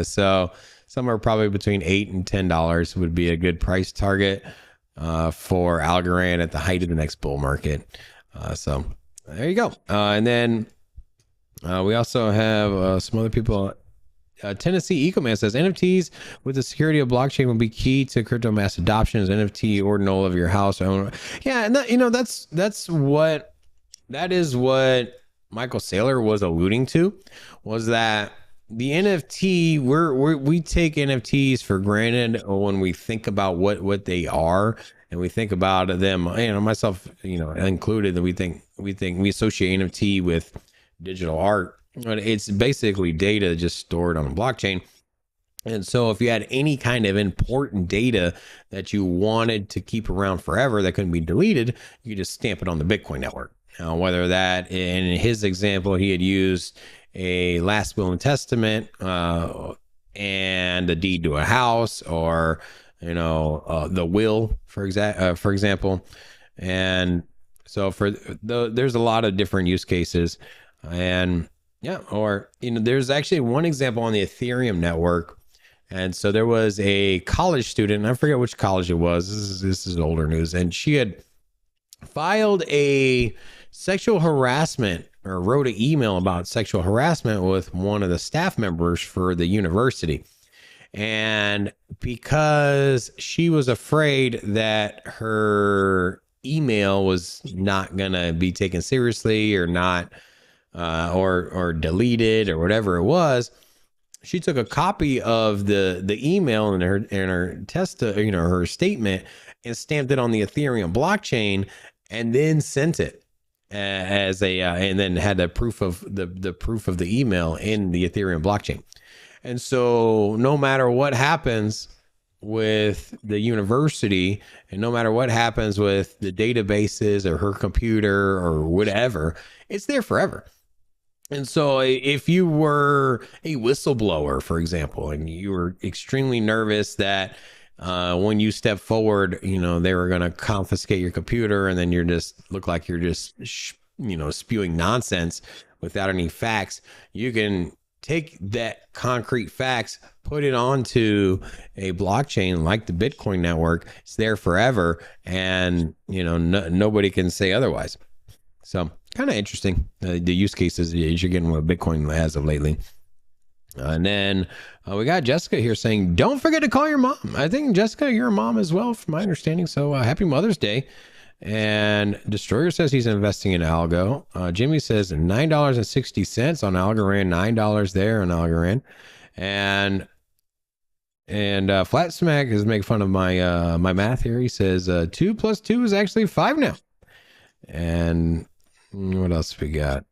So somewhere probably between $8 and $10 would be a good price target for Algorand at the height of the next bull market. So there you go. And then we also have some other people. Tennessee EcoMan says NFTs with the security of blockchain will be key to crypto mass adoption as NFT ordinal of your house owner. Yeah, and that, that is what Michael Saylor was alluding to, was that the NFT, we take NFTs for granted when we think about what they are, and we think about them, myself, included, that we associate NFT with digital art, but it's basically data just stored on a blockchain. And so if you had any kind of important data that you wanted to keep around forever that couldn't be deleted, you just stamp it on the Bitcoin network. Now, whether that, in his example, he had used a last will and testament, and a deed to a house, or the will, for example. And so there's a lot of different use cases. And there's actually one example on the Ethereum network. And so there was a college student, and I forget which college it was. This is older news. And she had filed a sexual harassment, or wrote an email about sexual harassment with one of the staff members for the university. And because she was afraid that her email was not going to be taken seriously, or not, or deleted, or whatever it was, she took a copy of the email and her statement, and stamped it on the Ethereum blockchain, and then sent it as and then had the proof of the email in the Ethereum blockchain. And so no matter what happens with the university, and no matter what happens with the databases or her computer or whatever, it's there forever. And so if you were a whistleblower, for example, and you were extremely nervous that when you step forward, they were going to confiscate your computer, and then look like you're just, spewing nonsense without any facts, you can take that concrete facts, put it onto a blockchain like the Bitcoin network. It's there forever, and nobody can say otherwise. So kind of interesting, the use cases you're getting with Bitcoin as of lately. And then we got Jessica here saying, don't forget to call your mom. I think, Jessica, you're a mom as well, from my understanding. So happy Mother's Day. And Destroyer says he's investing in Algo. Jimmy says $9.60 on Algorand, $9 there on Algorand. And Flat Smack is making fun of my my math here. He says 2 + 2 is actually 5 now. And what else we got?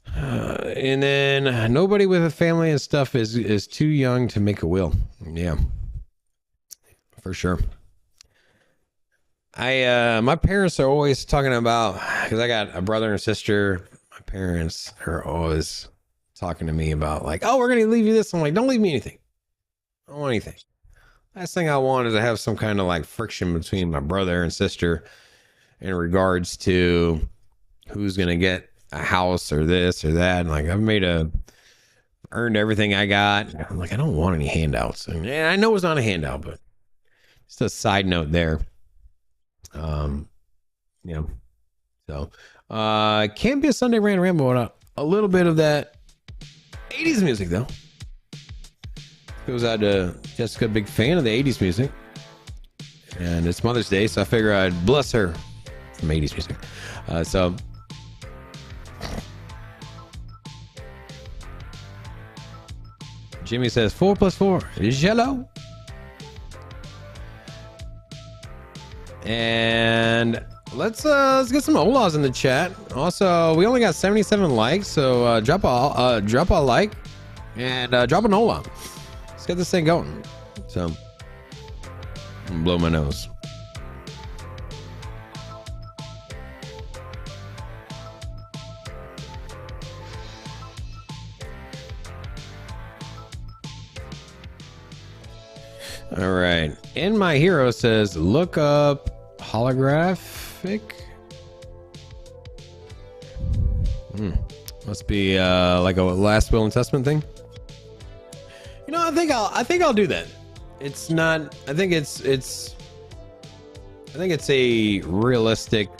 And then nobody with a family and stuff is too young to make a will. Yeah, for sure. My parents are always talking about, because I got a brother and sister. My parents are always talking to me about, like, oh, we're going to leave you this. I'm like, don't leave me anything. I don't want anything. Last thing I want is to have some kind of like friction between my brother and sister in regards to who's going to get a house or this or that. And like, I've earned everything I got. I'm like, I don't want any handouts. And I know it's not a handout, but just a side note there. So can't be a Sunday Rant Ramble without a little bit of that 80s music, though. Goes out to Jessica, big fan of the 80s music, and it's Mother's Day, so I figure I'd bless her some 80s music. So Jimmy says 4 + 4 is yellow. And let's get some Olas in the chat. Also, we only got 77 likes, so drop a like and drop an Ola. Let's get this thing going. So, blow my nose. All right. And my hero says, look up holographic. Must be like a last will and testament thing. I think I'll do that. It's not. I think it's a realistic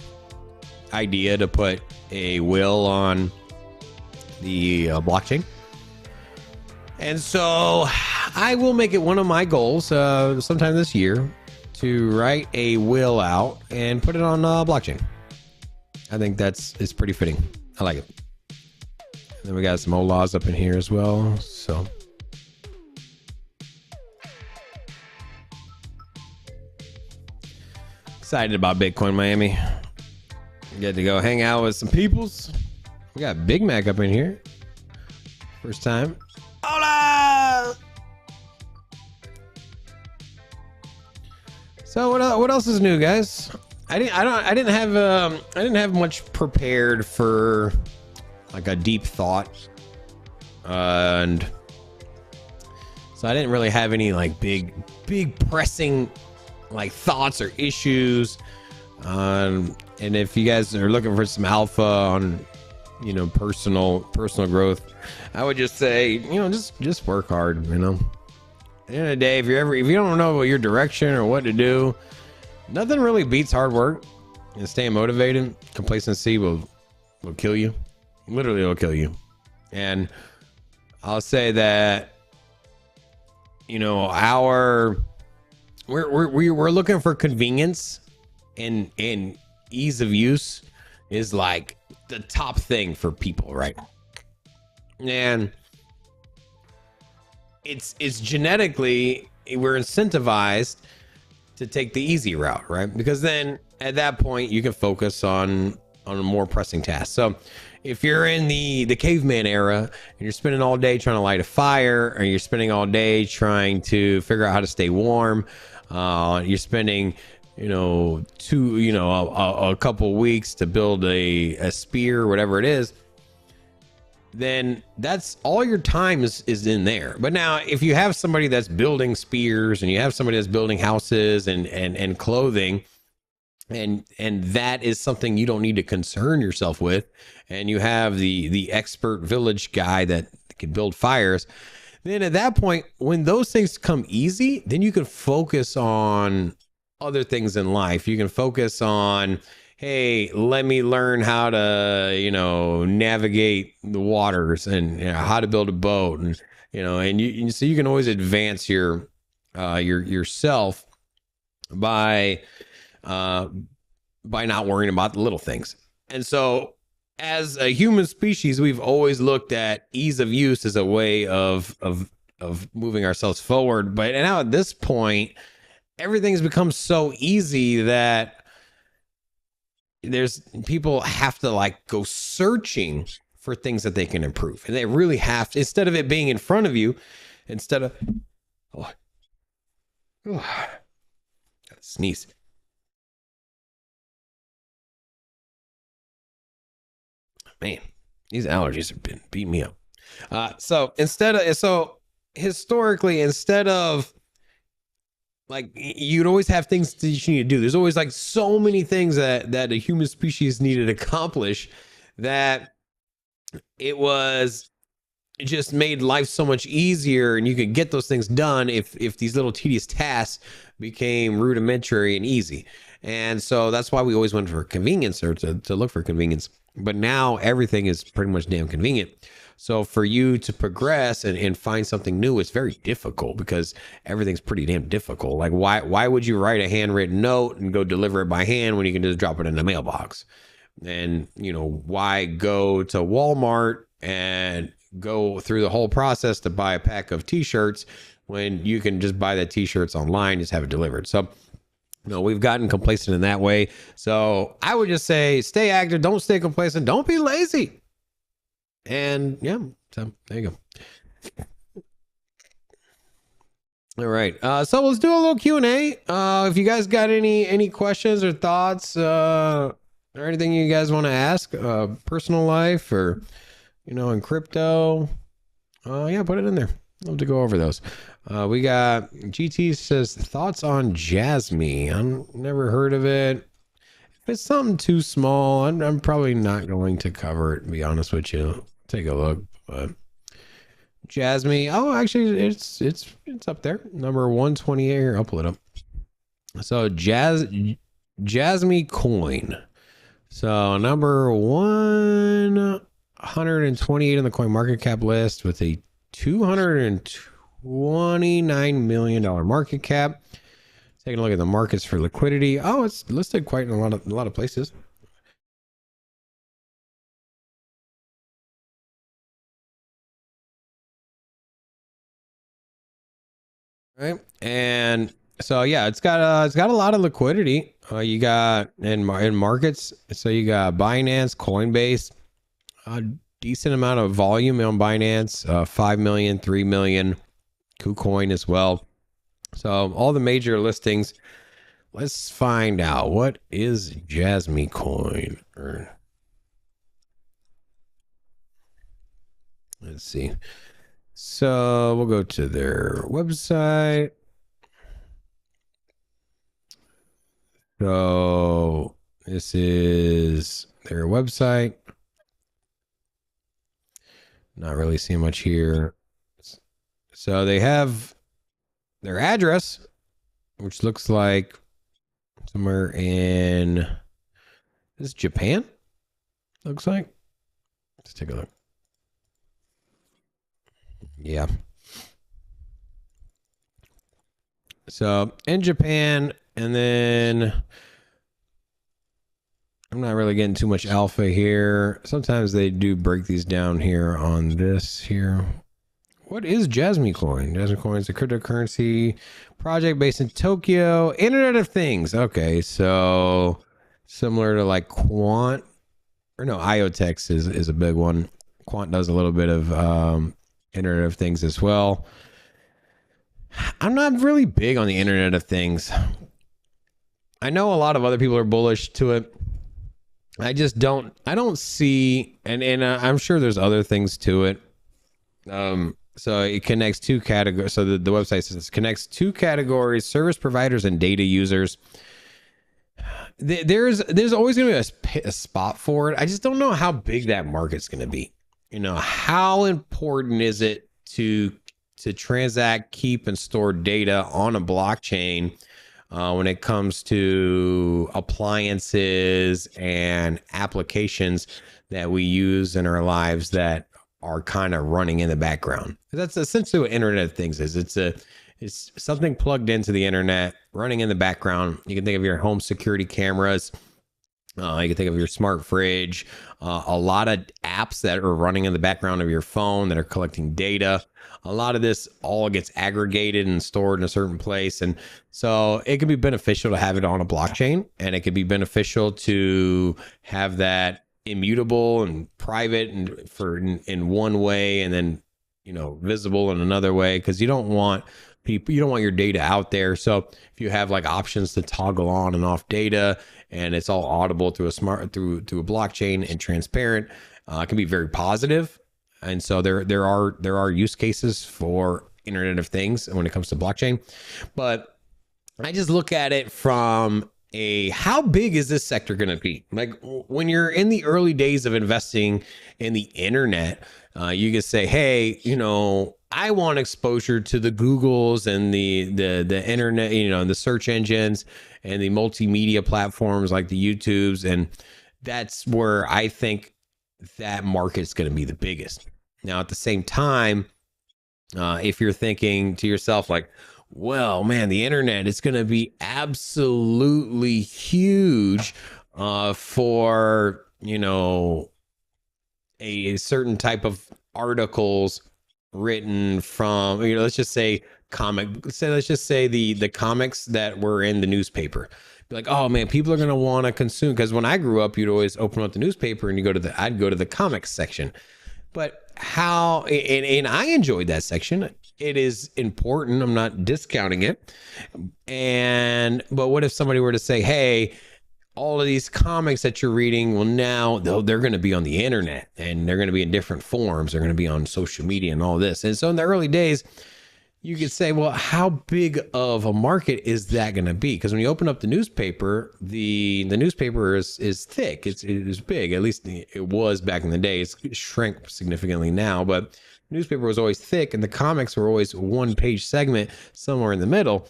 idea to put a will on the blockchain, and so I will make it one of my goals sometime this year to write a will out and put it on blockchain. I think it's pretty fitting. I like it. Then we got some OLAs up in here as well. So excited about Bitcoin Miami. Get to go hang out with some peoples. We got Big Mac up in here. First time. Hola! So what else is new, guys? I didn't have much prepared for like a deep thought, and so I didn't really have any like big pressing like thoughts or issues. And if you guys are looking for some alpha on, you know, personal growth, I would just say, you know, just work hard. You know, at the end of the day, if you don't know your direction or what to do, nothing really beats hard work and staying motivated. Complacency will kill you. Literally, it'll kill you. And I'll say that, you know, we're looking for convenience, and ease of use is like the top thing for people, right? And it's genetically, we're incentivized to take the easy route, right? Because then at that point you can focus on a more pressing task. So if you're in the caveman era and you're spending all day trying to light a fire, or you're spending all day trying to figure out how to stay warm, you're spending, you know, a couple weeks to build a spear, whatever it is, then that's all your time is in there. But now if you have somebody that's building spears, and you have somebody that's building houses and clothing, and that is something you don't need to concern yourself with, and you have the expert village guy that can build fires, then at that point, when those things come easy, then you can focus on other things in life. You can focus on, hey, let me learn how to, you know, navigate the waters, and, you know, how to build a boat, and, you know, and so you can always advance yourself by not worrying about the little things. And so as a human species, we've always looked at ease of use as a way of moving ourselves forward. But now at this point, everything's become so easy that people have to like go searching for things that they can improve. And they really have to, instead of it being in front of you, sneeze. Man, these allergies have been beating me up. So historically, instead of like, you'd always have things that you need to do. There's always like so many things that a human species needed to accomplish, that it just made life so much easier, and you could get those things done if these little tedious tasks became rudimentary and easy. And so that's why we always went for convenience, or to look for convenience. But now everything is pretty much damn convenient. So for you to progress and find something new, it's very difficult, because everything's pretty damn difficult. Like, why would you write a handwritten note and go deliver it by hand when you can just drop it in the mailbox? And, you know, why go to Walmart and go through the whole process to buy a pack of t-shirts when you can just buy the t-shirts online, just have it delivered? So, you know, we've gotten complacent in that way. So I would just say, stay active, don't stay complacent, don't be lazy. And yeah, so there you go. All right, so let's do a little Q&A. If you guys got any questions or thoughts, or anything you guys want to ask, personal life, or, you know, in crypto, yeah, put it in there. Love to go over those. We got GT says, thoughts on Jasmy. I've never heard of it. If it's something too small, I'm probably not going to cover it, to be honest with you. Take a look. But Jasmy, oh, actually, it's up there, number 128 here. I'll pull it up. So Jasmy coin. So number 128 on the coin market cap list, with a $229 million market cap. Taking a look at the markets for liquidity. Oh, it's listed quite in a lot of places. right? And so yeah, it's got a lot of liquidity. You got in markets, so you got Binance, Coinbase, a decent amount of volume on Binance, 5 million, 3 million, KuCoin as well. So all the major listings. Let's find out, what is Jasmy coin. Let's see. So we'll go to their website. So this is their website. Not really seeing much here. So they have their address, which looks like somewhere in, this is Japan, looks like. Let's take a look. Yeah. So in Japan, and then I'm not really getting too much alpha here. Sometimes they do break these down here on this here. What is Jasmy coin? Jasmy coin is a cryptocurrency project based in Tokyo. Internet of Things. Okay, so similar to like Quant, or no, IoTex is a big one. Quant does a little bit of Internet of Things as well. I'm not really big on the Internet of Things. I know a lot of other people are bullish to it. I just don't see, and I'm sure there's other things to it. So it connects two categories. So the website says it connects two categories: service providers and data users. There's always going to be a spot for it. I just don't know how big that market's going to be. You know, how important is it to transact, keep, and store data on a blockchain when it comes to appliances and applications that we use in our lives that are kind of running in the background? That's essentially what Internet of Things is. It's something plugged into the internet, running in the background. You can think of your home security cameras. You can think of your smart fridge, a lot of apps that are running in the background of your phone that are collecting data. A lot of this all gets aggregated and stored in a certain place. And so it can be beneficial to have it on a blockchain, and it can be beneficial to have that immutable and private and for in one way, and then, you know, visible in another way, because you don't want your data out there. So if you have like options to toggle on and off data, and it's all audible through a blockchain and transparent, it can be very positive. And so there are use cases for Internet of Things when it comes to blockchain. But I just look at it from how big is this sector going to be? Like when you're in the early days of investing in the internet, you can say, hey, you know, I want exposure to the Googles and the internet, you know, and the search engines and the multimedia platforms like the YouTubes. And that's where I think that market's going to be the biggest. Now, at the same time, if you're thinking to yourself like, well, man, the internet is going to be absolutely huge for, you know, a certain type of articles written from, you know, let's just say the comics that were in the newspaper. Be like, oh man, people are going to want to consume, because when I grew up, you'd always open up the newspaper and I'd go to the comics section. But and I enjoyed that section. It is important. I'm not discounting it. But what if somebody were to say, hey, all of these comics that you're reading, well, now they're going to be on the internet, and they're going to be in different forms. They're going to be on social media and all this. And so in the early days, you could say, well, how big of a market is that going to be? Because when you open up the newspaper, the newspaper is thick. It is big. At least it was back in the day. It's shrank significantly now, but the newspaper was always thick, and the comics were always one-page segment somewhere in the middle.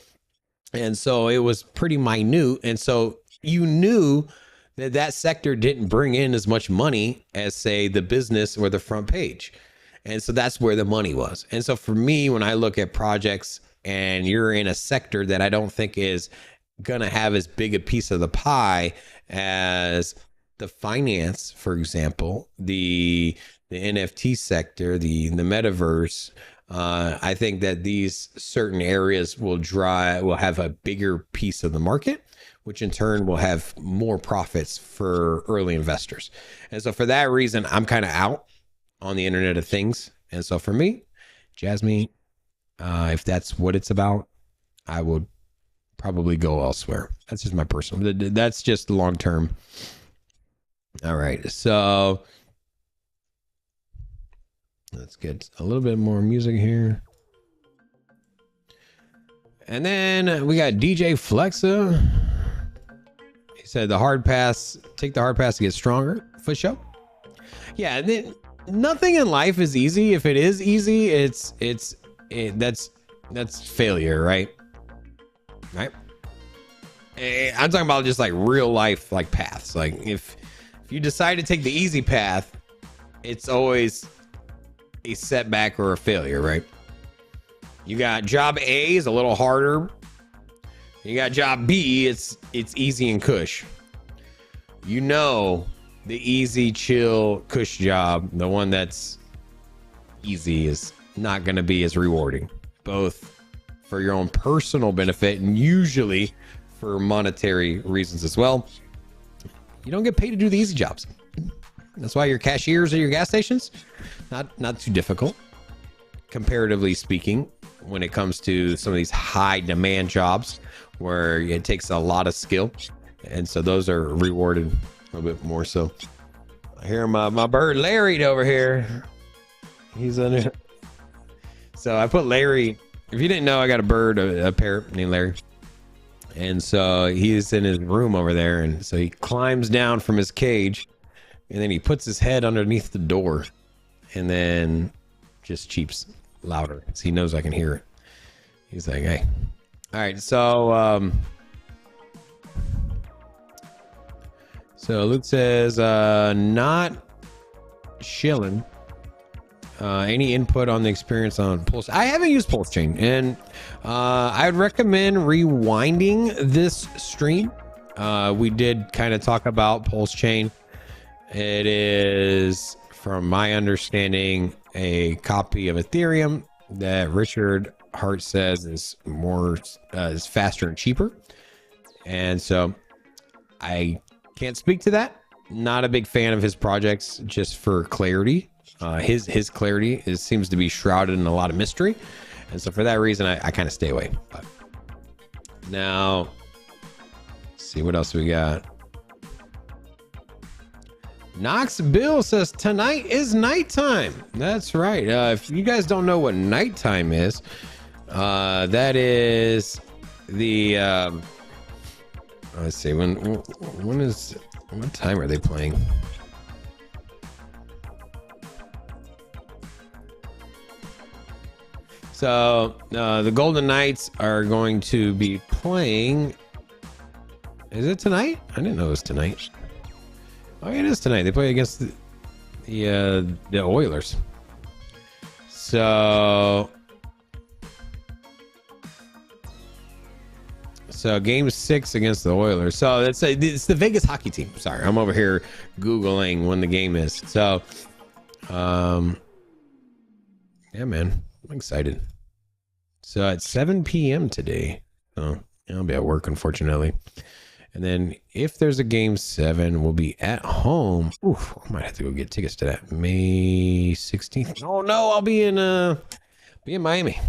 And so it was pretty minute. And so you knew that sector didn't bring in as much money as, say, the business or the front page. And so that's where the money was. And so for me, when I look at projects and you're in a sector that I don't think is going to have as big a piece of the pie as the finance, for example, the NFT sector, the metaverse, I think that these certain areas will have a bigger piece of the market, which in turn will have more profits for early investors. And so for that reason, I'm kind of out on the Internet of Things. And so for me, Jasmy, if that's what it's about, I would probably go elsewhere. That's just my personal, that's just long term. All right. So let's get a little bit more music here. And then we got DJ Flexa. He said take the hard pass to get stronger. For sure. Yeah, nothing in life is easy. If it is easy, that's failure, right? Right? I'm talking about just like real life, like paths. Like if you decide to take the easy path, it's always a setback or a failure, right? You got job A is a little harder. You got job B, it's easy and cush. You know, the easy, chill, cush job, the one that's easy, is not going to be as rewarding, both for your own personal benefit and usually for monetary reasons as well. You don't get paid to do the easy jobs. That's why your cashiers at your gas stations, not too difficult, comparatively speaking, when it comes to some of these high demand jobs where it takes a lot of skill. And so those are rewarded a little bit more. So I hear my bird Larry over here. He's under. So I put Larry. If you didn't know, I got a bird, a parrot named Larry. And so he's in his room over there. And so he climbs down from his cage and then he puts his head underneath the door and then just cheeps louder because he knows I can hear it. He's like, hey. All right. So, Luke says, not shilling. Any input on the experience on Pulse? I haven't used PulseChain, and I'd recommend rewinding this stream. We did kind of talk about PulseChain. It is, from my understanding, a copy of Ethereum that Richard Hart says is is faster and cheaper. And so I can't speak to that. Not a big fan of his projects, just for clarity. His clarity seems to be shrouded in a lot of mystery, and so for that reason I kind of stay away. But now, let's see what else we got. Knox Bill says tonight is nighttime. That's right. If you guys don't know what nighttime is, that is the let's see, what time are they playing? So the Golden Knights are going to be playing. Is it tonight? I didn't know it was tonight. Oh, it is tonight. They play against the Oilers. So game 6 against the Oilers. So it's the Vegas hockey team. Sorry, I'm over here Googling when the game is. So yeah, man, I'm excited. So at 7 p.m. today. Oh, I'll be at work, unfortunately. And then if there's a game 7, we'll be at home. Oof, I might have to go get tickets to that. May 16th. Oh no, I'll be in Miami.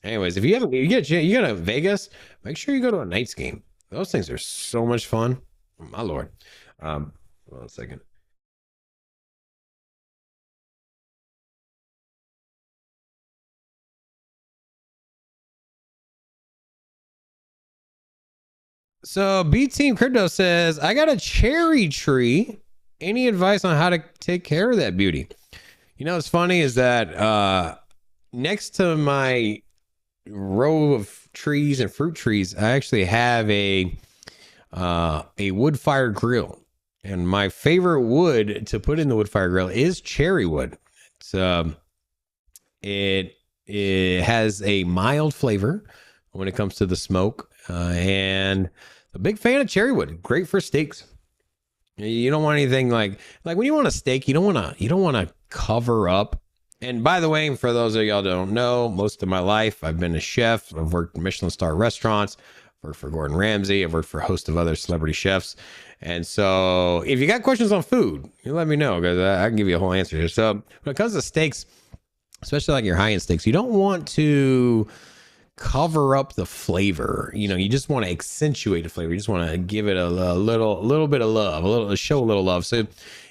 Anyways, if you go to Vegas, make sure you go to a Knights game. Those things are so much fun. My Lord. Hold on a second. So B Team Crypto says, I got a cherry tree. Any advice on how to take care of that beauty? You know, what's funny is that next to my row of trees and fruit trees, I actually have a wood fire grill. And my favorite wood to put in the wood fire grill is cherry wood. It's, it has a mild flavor when it comes to the smoke. And a big fan of cherry wood. Great for steaks. You don't want anything like when you want a steak, you don't want to cover up And by the way, for those of y'all that don't know, most of my life I've been a chef. I've worked in Michelin star restaurants, worked for Gordon Ramsay, I've worked for a host of other celebrity chefs. And so if you got questions on food, you let me know, because I can give you a whole answer. So when it comes to steaks, especially like your high-end steaks, you don't want to cover up the flavor. You just want to accentuate the flavor. You just want to give it a little bit of love, show a little love. So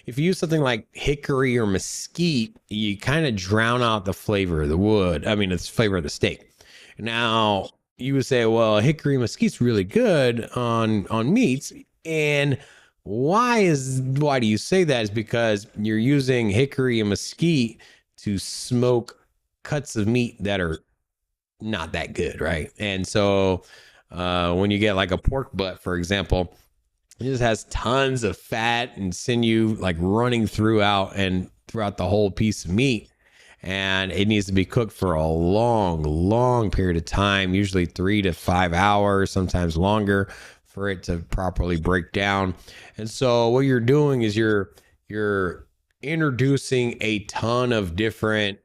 if you use something like hickory or mesquite, you kind of drown out the flavor of the wood. I mean, it's flavor of the steak. Now you would say, well, hickory mesquite's really good on meats. And why do you say that? Is because you're using hickory and mesquite to smoke cuts of meat that are not that good, right? And so when you get like a pork butt, for example, it just has tons of fat and sinew like running throughout the whole piece of meat, and it needs to be cooked for a long period of time, usually 3 to 5 hours, sometimes longer, for it to properly break down. And so what you're doing is you're introducing a ton of different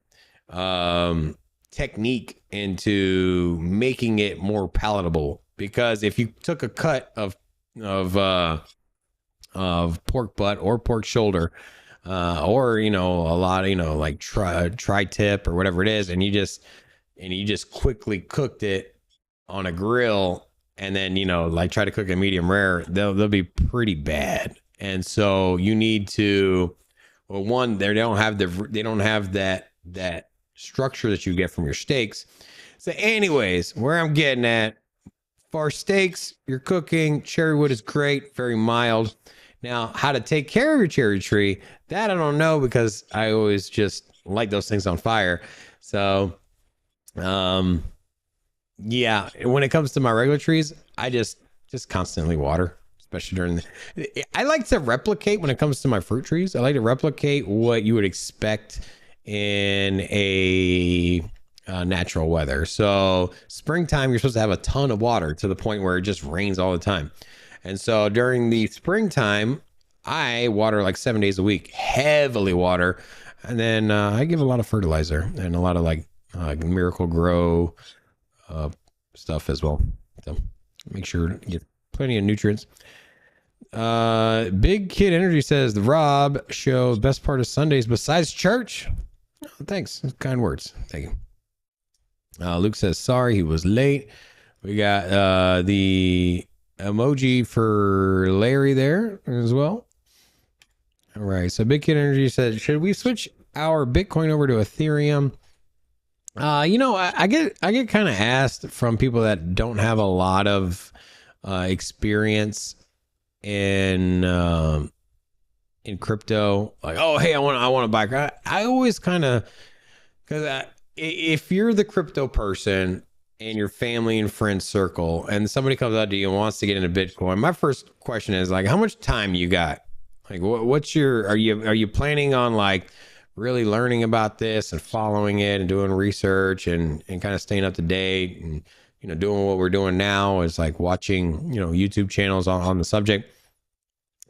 technique into making it more palatable. Because if you took a cut of pork butt or pork shoulder, or a lot of like tri-tip or whatever it is, and you just quickly cooked it on a grill, and then like try to cook it medium rare, they'll be pretty bad. And so you need to, well, one, they don't have that structure that you get from your steaks. So anyways, where I'm getting at, for steaks, you're cooking, cherry wood is great, very mild. Now, how to take care of your cherry tree, that I don't know, because I always just light those things on fire. So yeah, when it comes to my regular trees, I just constantly water, especially during I like to replicate when it comes to my fruit trees. I like to replicate what you would expect in a natural weather. So springtime, you're supposed to have a ton of water, to the point where it just rains all the time. And so during the springtime, I water like 7 days a week, heavily water. And then I give a lot of fertilizer and a lot of like Miracle Grow stuff as well. So make sure to get plenty of nutrients. Big Kid Energy says the Rob show best part of Sundays besides church. Oh, thanks. Kind words. Thank you. Luke says sorry he was late. We got the emoji for Larry there as well. All right. So Big Kid Energy says, should we switch our Bitcoin over to Ethereum? I get kind of asked from people that don't have a lot of experience in crypto, like, oh, hey, I want to buy. I always kind of, because if you're the crypto person in your family and friend circle, and somebody comes out to you and wants to get into Bitcoin, my first question is like, how much time you got? Like, what's your, are you planning on like really learning about this and following it and doing research and kind of staying up to date and, doing what we're doing now is like watching, YouTube channels on the subject.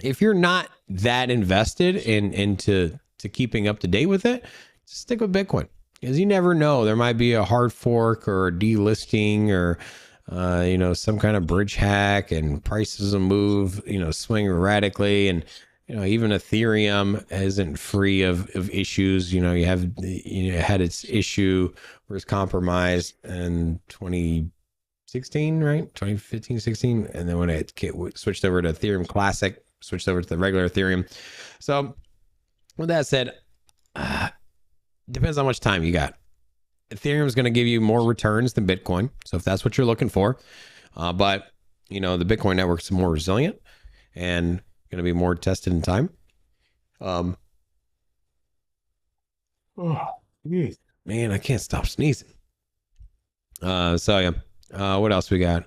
If you're not that invested into keeping up to date with it, just stick with Bitcoin, because you never know. There might be a hard fork or a delisting or, some kind of bridge hack, and prices will move, swing radically. And, even Ethereum isn't free of issues. You have, had its issue where it's compromised in 2016, right? 2015, 16. And then when it switched over to Ethereum Classic, switched over to the regular Ethereum. So with that said, depends on how much time you got. Ethereum is going to give you more returns than Bitcoin. So if that's what you're looking for, but the Bitcoin network is more resilient and going to be more tested in time. Man, I can't stop sneezing. So yeah, what else we got?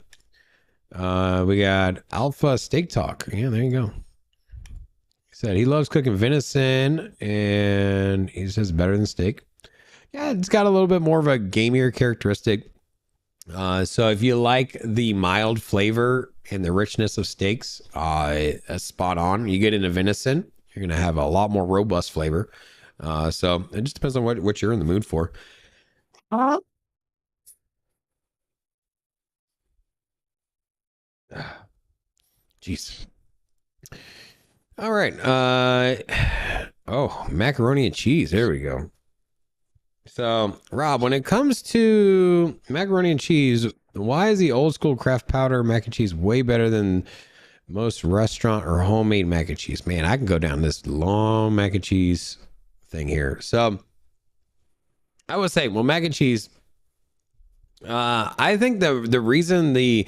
We got Alpha Steak Talk. Yeah, there you go. He said he loves cooking venison, and he says better than steak. Yeah, it's got a little bit more of a gamier characteristic. So if you like the mild flavor and the richness of steaks, that's spot on. You get into venison, you're going to have a lot more robust flavor. So it just depends on what you're in the mood for. Jeez. All right. Oh, macaroni and cheese. There we go. So, Rob, when it comes to macaroni and cheese, why is the old school craft powder mac and cheese way better than most restaurant or homemade mac and cheese? Man, I can go down this long mac and cheese thing here. So, I would say, well, mac and cheese. I think the reason the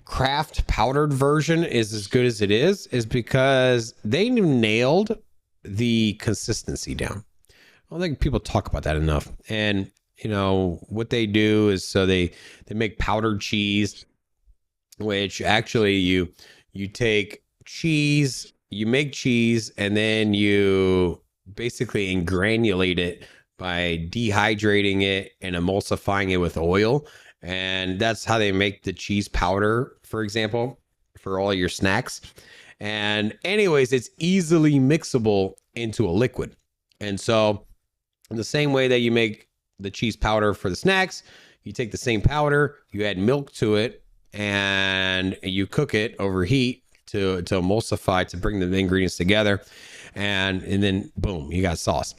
craft powdered version is as good as it is because they nailed the consistency down. I don't think people talk about that enough. And you know what they do is so they make powdered cheese, which actually you take cheese, you make cheese, and then you basically ingranulate it by dehydrating it and emulsifying it with oil. And that's how they make the cheese powder, for example, for all your snacks. And anyways, it's easily mixable into a liquid. And so in the same way that you make the cheese powder for the snacks, you take the same powder, you add milk to it, and you cook it over heat to emulsify, to bring the ingredients together. And then boom, you got sauce.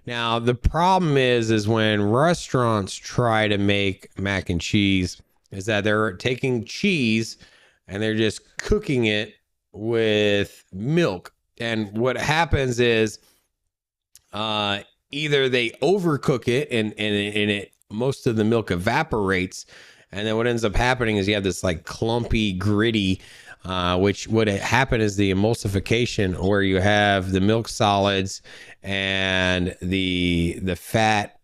Now, the problem is when restaurants try to make mac and cheese is that they're taking cheese and they're just cooking it with milk. And what happens is either they overcook it and it most of the milk evaporates. And then what ends up happening is you have this like clumpy, gritty, which would happen is the emulsification, where you have the milk solids and the fat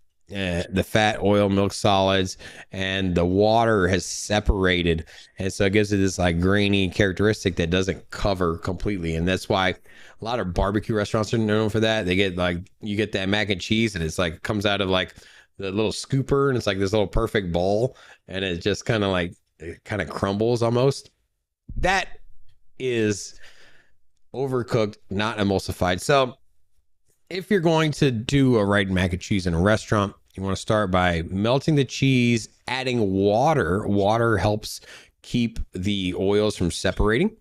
oil milk solids, and the water has separated, and so it gives it this like grainy characteristic that doesn't cover completely. And that's why a lot of barbecue restaurants are known for that. They get like, you get that mac and cheese and it's like comes out of like the little scooper, and it's like this little perfect ball, and it just kind of like, it kind of crumbles almost. That is overcooked, not emulsified. So if you're going to do a right mac and cheese in a restaurant, you want to start by melting the cheese, adding water. Water helps keep the oils from separating,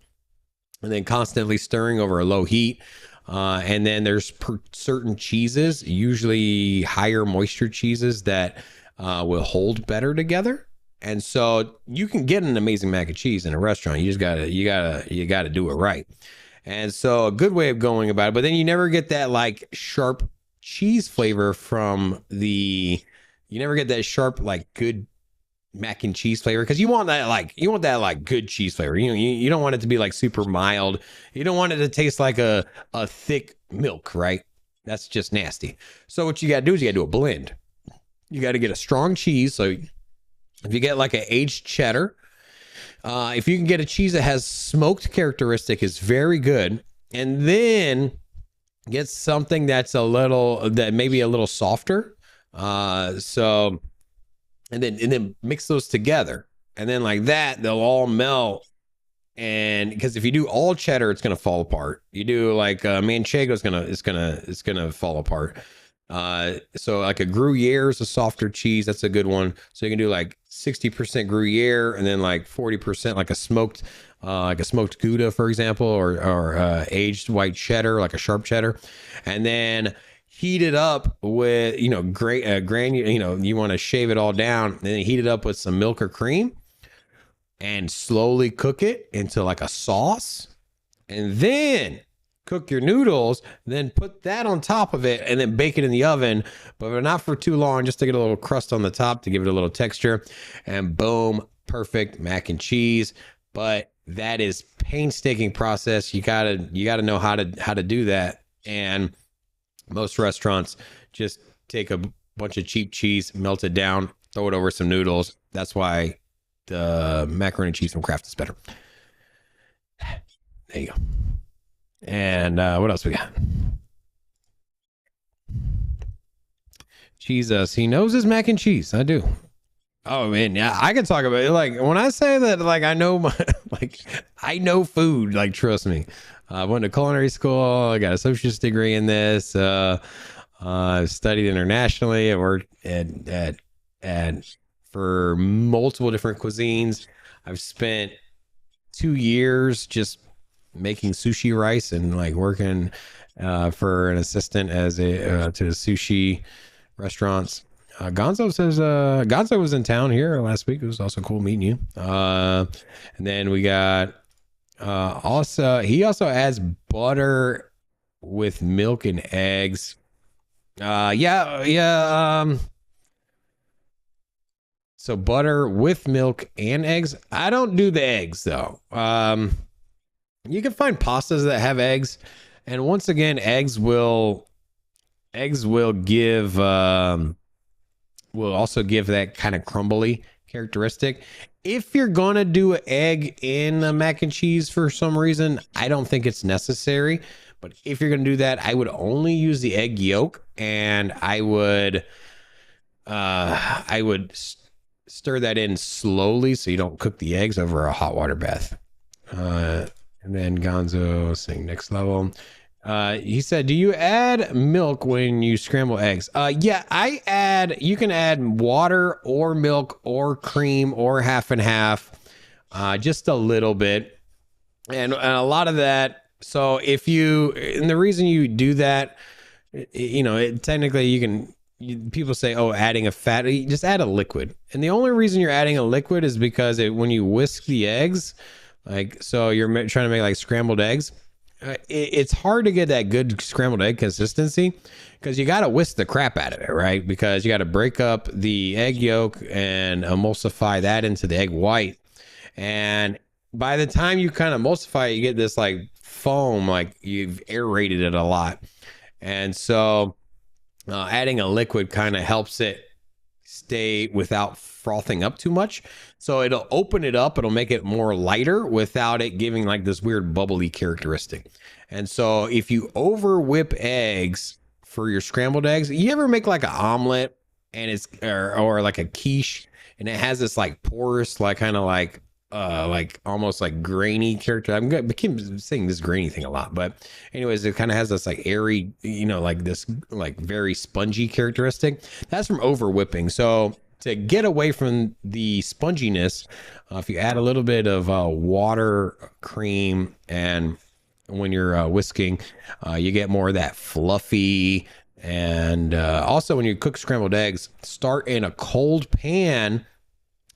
and then constantly stirring over a low heat. And then there's certain cheeses, usually higher moisture cheeses, that will hold better together. And so you can get an amazing mac and cheese in a restaurant. You just gotta do it right. And so a good way of going about it, but then you never get that like sharp cheese flavor you never get that sharp, like good mac and cheese flavor, because you want that like good cheese flavor. You don't want it to be like super mild. You don't want it to taste like a thick milk, right? That's just nasty. So what you gotta do is you gotta do a blend. You gotta get a strong cheese. So if you get like an aged cheddar, if you can get a cheese that has smoked characteristic, is very good. And then get something that's maybe a little softer. So, and then mix those together. And then like that, they'll all melt. And because if you do all cheddar, it's going to fall apart. You do like manchego, it's going to fall apart. So like a Gruyere is a softer cheese. That's a good one. So you can do like 60% Gruyere and then like 40% like a smoked Gouda, for example, or aged white cheddar, like a sharp cheddar, and then heat it up with, you want to shave it all down, and then heat it up with some milk or cream and slowly cook it into like a sauce, and then cook your noodles, then put that on top of it, and then bake it in the oven, but not for too long, just to get a little crust on the top to give it a little texture, and boom, perfect mac and cheese. But that is painstaking process. You gotta know how to do that. And most restaurants just take a bunch of cheap cheese, melt it down, throw it over some noodles. That's why the macaroni and cheese from Kraft is better. There you go. And what else we got? Jesus, he knows his mac and cheese. I do. Oh man, yeah, I can talk about it. Like when I say that, like I know I know food. Like trust me, I went to culinary school. I got an associate's degree in this. I've studied internationally. I worked for multiple different cuisines. I've spent 2 years just making sushi rice and like working for an assistant as a to sushi restaurants. Gonzo says Gonzo was in town here last week. It was also cool meeting you. And then we got also he also adds butter with milk and eggs. So butter with milk and eggs. I don't do the eggs though. You can find pastas that have eggs, and once again, eggs will give will also give that kind of crumbly characteristic. If you're gonna do an egg in a mac and cheese for some reason, I don't think it's necessary. But if you're gonna do that, I would only use the egg yolk, and I would stir that in slowly so you don't cook the eggs over a hot water bath. And then Gonzo saying next level. He said, do you add milk when you scramble eggs? Yeah, you can add water or milk or cream or half and half, just a little bit. And a lot of that. So and the reason you do that, technically people say, oh, adding a fat, you just add a liquid. And the only reason you're adding a liquid is because when you whisk the eggs, so you're trying to make like scrambled eggs. It's hard to get that good scrambled egg consistency because you got to whisk the crap out of it, right? Because you got to break up the egg yolk and emulsify that into the egg white. And by the time you kind of emulsify it, you get this like foam, like you've aerated it a lot. And so adding a liquid kind of helps it stay without frothing up too much. So it'll open it up. It'll make it more lighter without it giving like this weird bubbly characteristic. And so if you over whip eggs for your scrambled eggs, you ever make like an omelet and it's or like a quiche and it has this like porous, like kind of like almost like grainy character. I keep saying this grainy thing a lot, but anyways, it kind of has this like airy, like this like very spongy characteristic. That's from over whipping. So to get away from the sponginess, if you add a little bit of water, cream, and when you're whisking, you get more of that fluffy. And also when you cook scrambled eggs, start in a cold pan,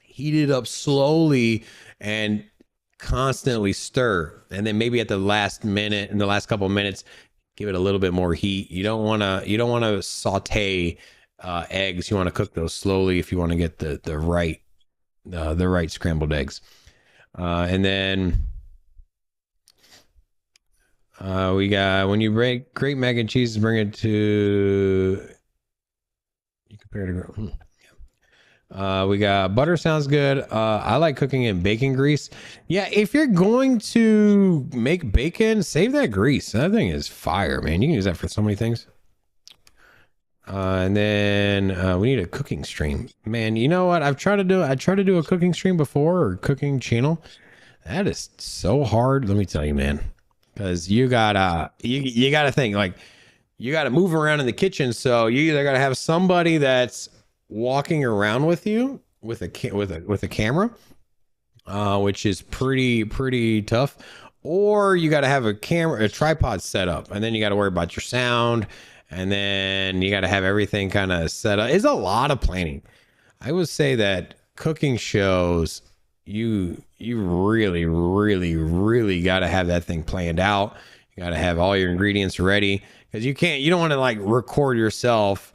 heat it up slowly and constantly stir. And then maybe at the last minute, in the last couple of minutes, give it a little bit more heat. You don't want to saute eggs. You want to cook those slowly if you want to get the right scrambled eggs. And then we got, when you grate mac and cheese, bring it to, you compare to we got butter, sounds good. I like cooking in bacon grease. Yeah, if you're going to make bacon, save that grease. That thing is fire, man. You can use that for so many things. And then we need a cooking stream. Man, you know what? I tried to do a cooking stream before, or cooking channel. That is so hard. Let me tell you, man. Because you gotta think, like, you gotta move around in the kitchen. So you either gotta have somebody that's walking around with you with a camera, which is pretty tough, or you got to have a tripod set up, and then you got to worry about your sound, and then you got to have everything kind of set up. It's a lot of planning. I would say that cooking shows, you really got to have that thing planned out. You got to have all your ingredients ready, because you don't want to like record yourself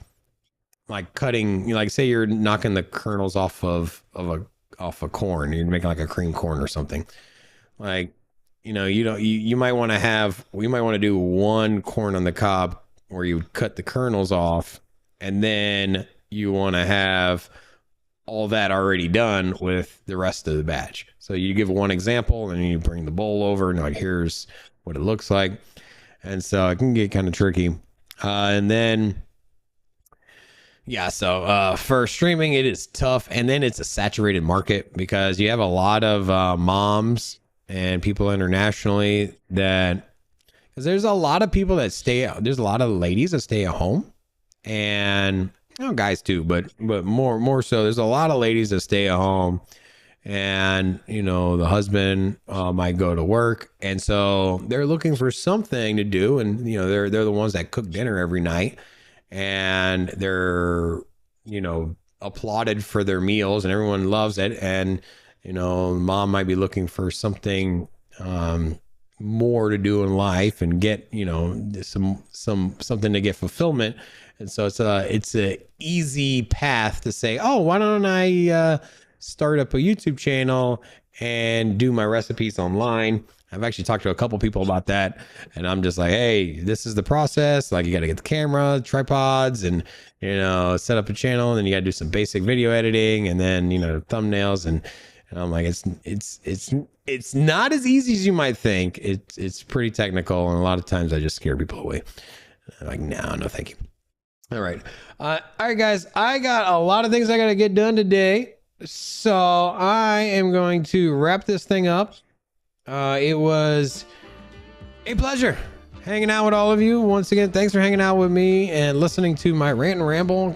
like cutting, like say you're knocking the kernels off of a corn, you're making like a cream corn or something. Like, we might want to do one corn on the cob where you cut the kernels off, and then you want to have all that already done with the rest of the batch. So you give one example, and then you bring the bowl over, and like, here's what it looks like. And so it can get kind of tricky. And then, yeah, so for streaming, it is tough. And then it's a saturated market, because you have a lot of moms and people internationally because there's a lot of people that there's a lot of ladies that stay at home. and guys too, but more so. There's a lot of ladies that stay at home, and the husband might go to work, and so they're looking for something to do, and they're the ones that cook dinner every night, and they're applauded for their meals, and everyone loves it, and mom might be looking for something more to do in life and get something to get fulfillment. And so it's a easy path to say, oh, why don't I start up a YouTube channel and do my recipes online. I've actually talked to a couple people about that, and I'm just like, hey, this is the process. Like, you got to get the camera, tripods, and set up a channel, and then you got to do some basic video editing, and then thumbnails, and I'm like, it's not as easy as you might think. It's pretty technical, and a lot of times I just scare people away. I'm like, no, thank you. All right, guys, I got a lot of things I got to get done today, so I am going to wrap this thing up. It was a pleasure hanging out with all of you. Once again, thanks for hanging out with me and listening to my rant and ramble.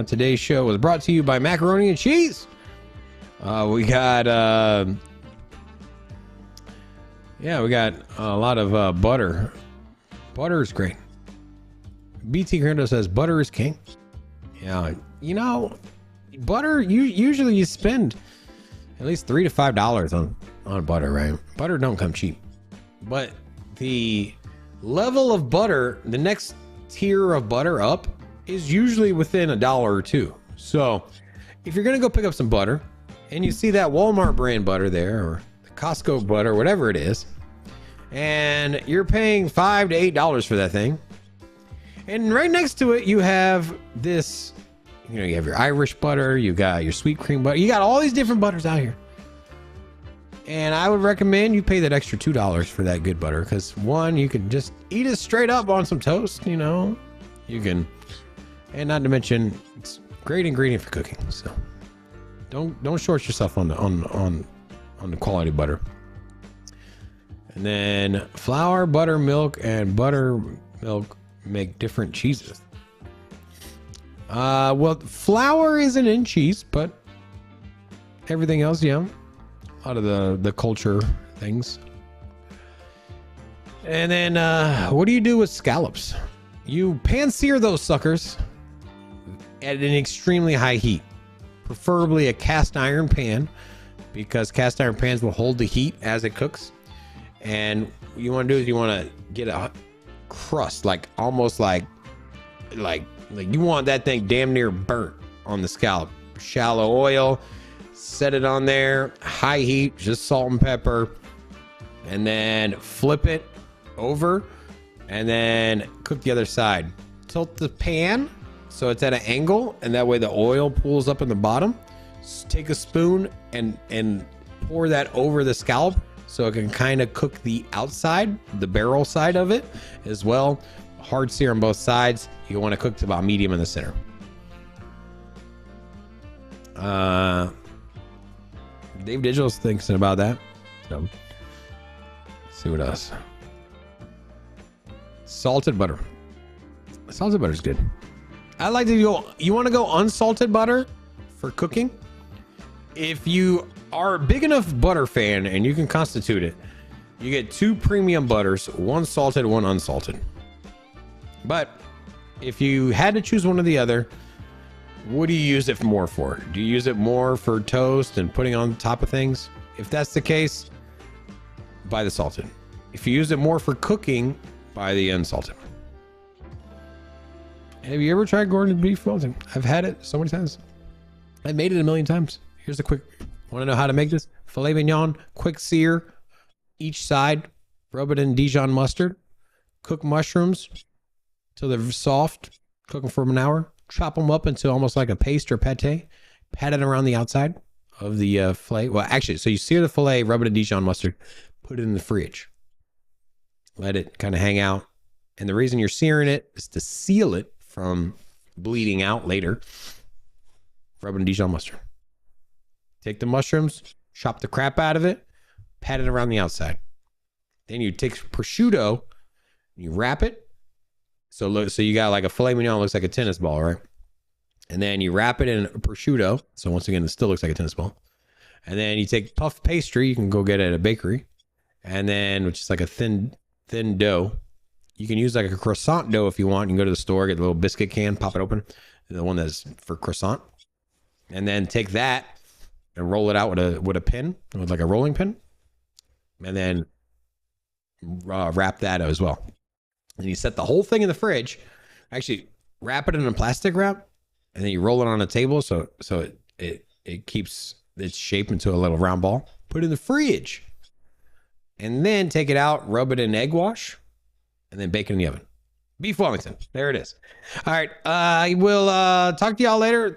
Today's show was brought to you by Macaroni and Cheese. We got a lot of butter. Butter is great. BT Grindo says butter is king. Yeah, butter, usually you spend at least $3 to $5 on butter, right? Butter don't come cheap, but the level of butter, the next tier of butter up, is usually within $1 or $2. So if you're gonna go pick up some butter and you see that Walmart brand butter there, or the Costco butter, whatever it is, and you're paying $5 to $8 for that thing, and right next to it you have this, you have your Irish butter, you got your sweet cream butter, you got all these different butters out here. And I would recommend you pay that extra $2 for that good butter, because one, you can just eat it straight up on some toast, you can, and not to mention it's a great ingredient for cooking. So don't short yourself on the quality butter. And then flour, buttermilk, and buttermilk make different cheeses. Well, flour isn't in cheese, but everything else, yeah. A lot of the culture things. And then what do you do with scallops? You pan sear those suckers at an extremely high heat, preferably a cast iron pan, because cast iron pans will hold the heat as it cooks. And what you want to do is you want to get a crust, like almost like you want that thing damn near burnt on the scallop. Shallow oil, set it on there, high heat, just salt and pepper, and then flip it over and then cook the other side. Tilt the pan so it's at an angle, and that way the oil pools up in the bottom. Take a spoon and pour that over the scallop so it can kind of cook the outside, the barrel side of it as well. Hard sear on both sides. You want to cook to about medium in the center. Dave Digital's thinking about that. So, let's see what else. Salted butter. Salted butter is good. I like to go. You want to go unsalted butter for cooking? If you are a big enough butter fan and you can constitute it, you get 2 premium butters, one salted, one unsalted. But if you had to choose one or the other, what do you use it more for? Do you use it more for toast and putting on top of things? If that's the case, buy the salted. If you use it more for cooking, buy the unsalted. Have you ever tried Gordon beef Wellington? I've had it so many times. I made it a million times. Here's a quick, want to know how to make this? Filet mignon, quick sear, each side, rub it in Dijon mustard, cook mushrooms till they're soft, cook them for an hour, chop them up into almost like a paste or pate, pat it around the outside of the filet. Well, actually, so you sear the filet, rub it in Dijon mustard, put it in the fridge, let it kind of hang out. And the reason you're searing it is to seal it from bleeding out later. Rub it in Dijon mustard. Take the mushrooms, chop the crap out of it, pat it around the outside. Then you take prosciutto, you wrap it, So look, so you got like a filet mignon, looks like a tennis ball, right? And then you wrap it in prosciutto. So once again, it still looks like a tennis ball. And then you take puff pastry. You can go get it at a bakery. And then, which is like a thin dough. You can use like a croissant dough if you want. You can go to the store, get a little biscuit can, pop it open. The one that's for croissant. And then take that and roll it out with a pin, with like a rolling pin. And then wrap that as well. And you set the whole thing in the fridge. Actually, wrap it in a plastic wrap. And then you roll it on a table so it keeps its shape into a little round ball. Put it in the fridge. And then take it out, rub it in egg wash, and then bake it in the oven. Beef Wellington. There it is. All right. I will talk to y'all later.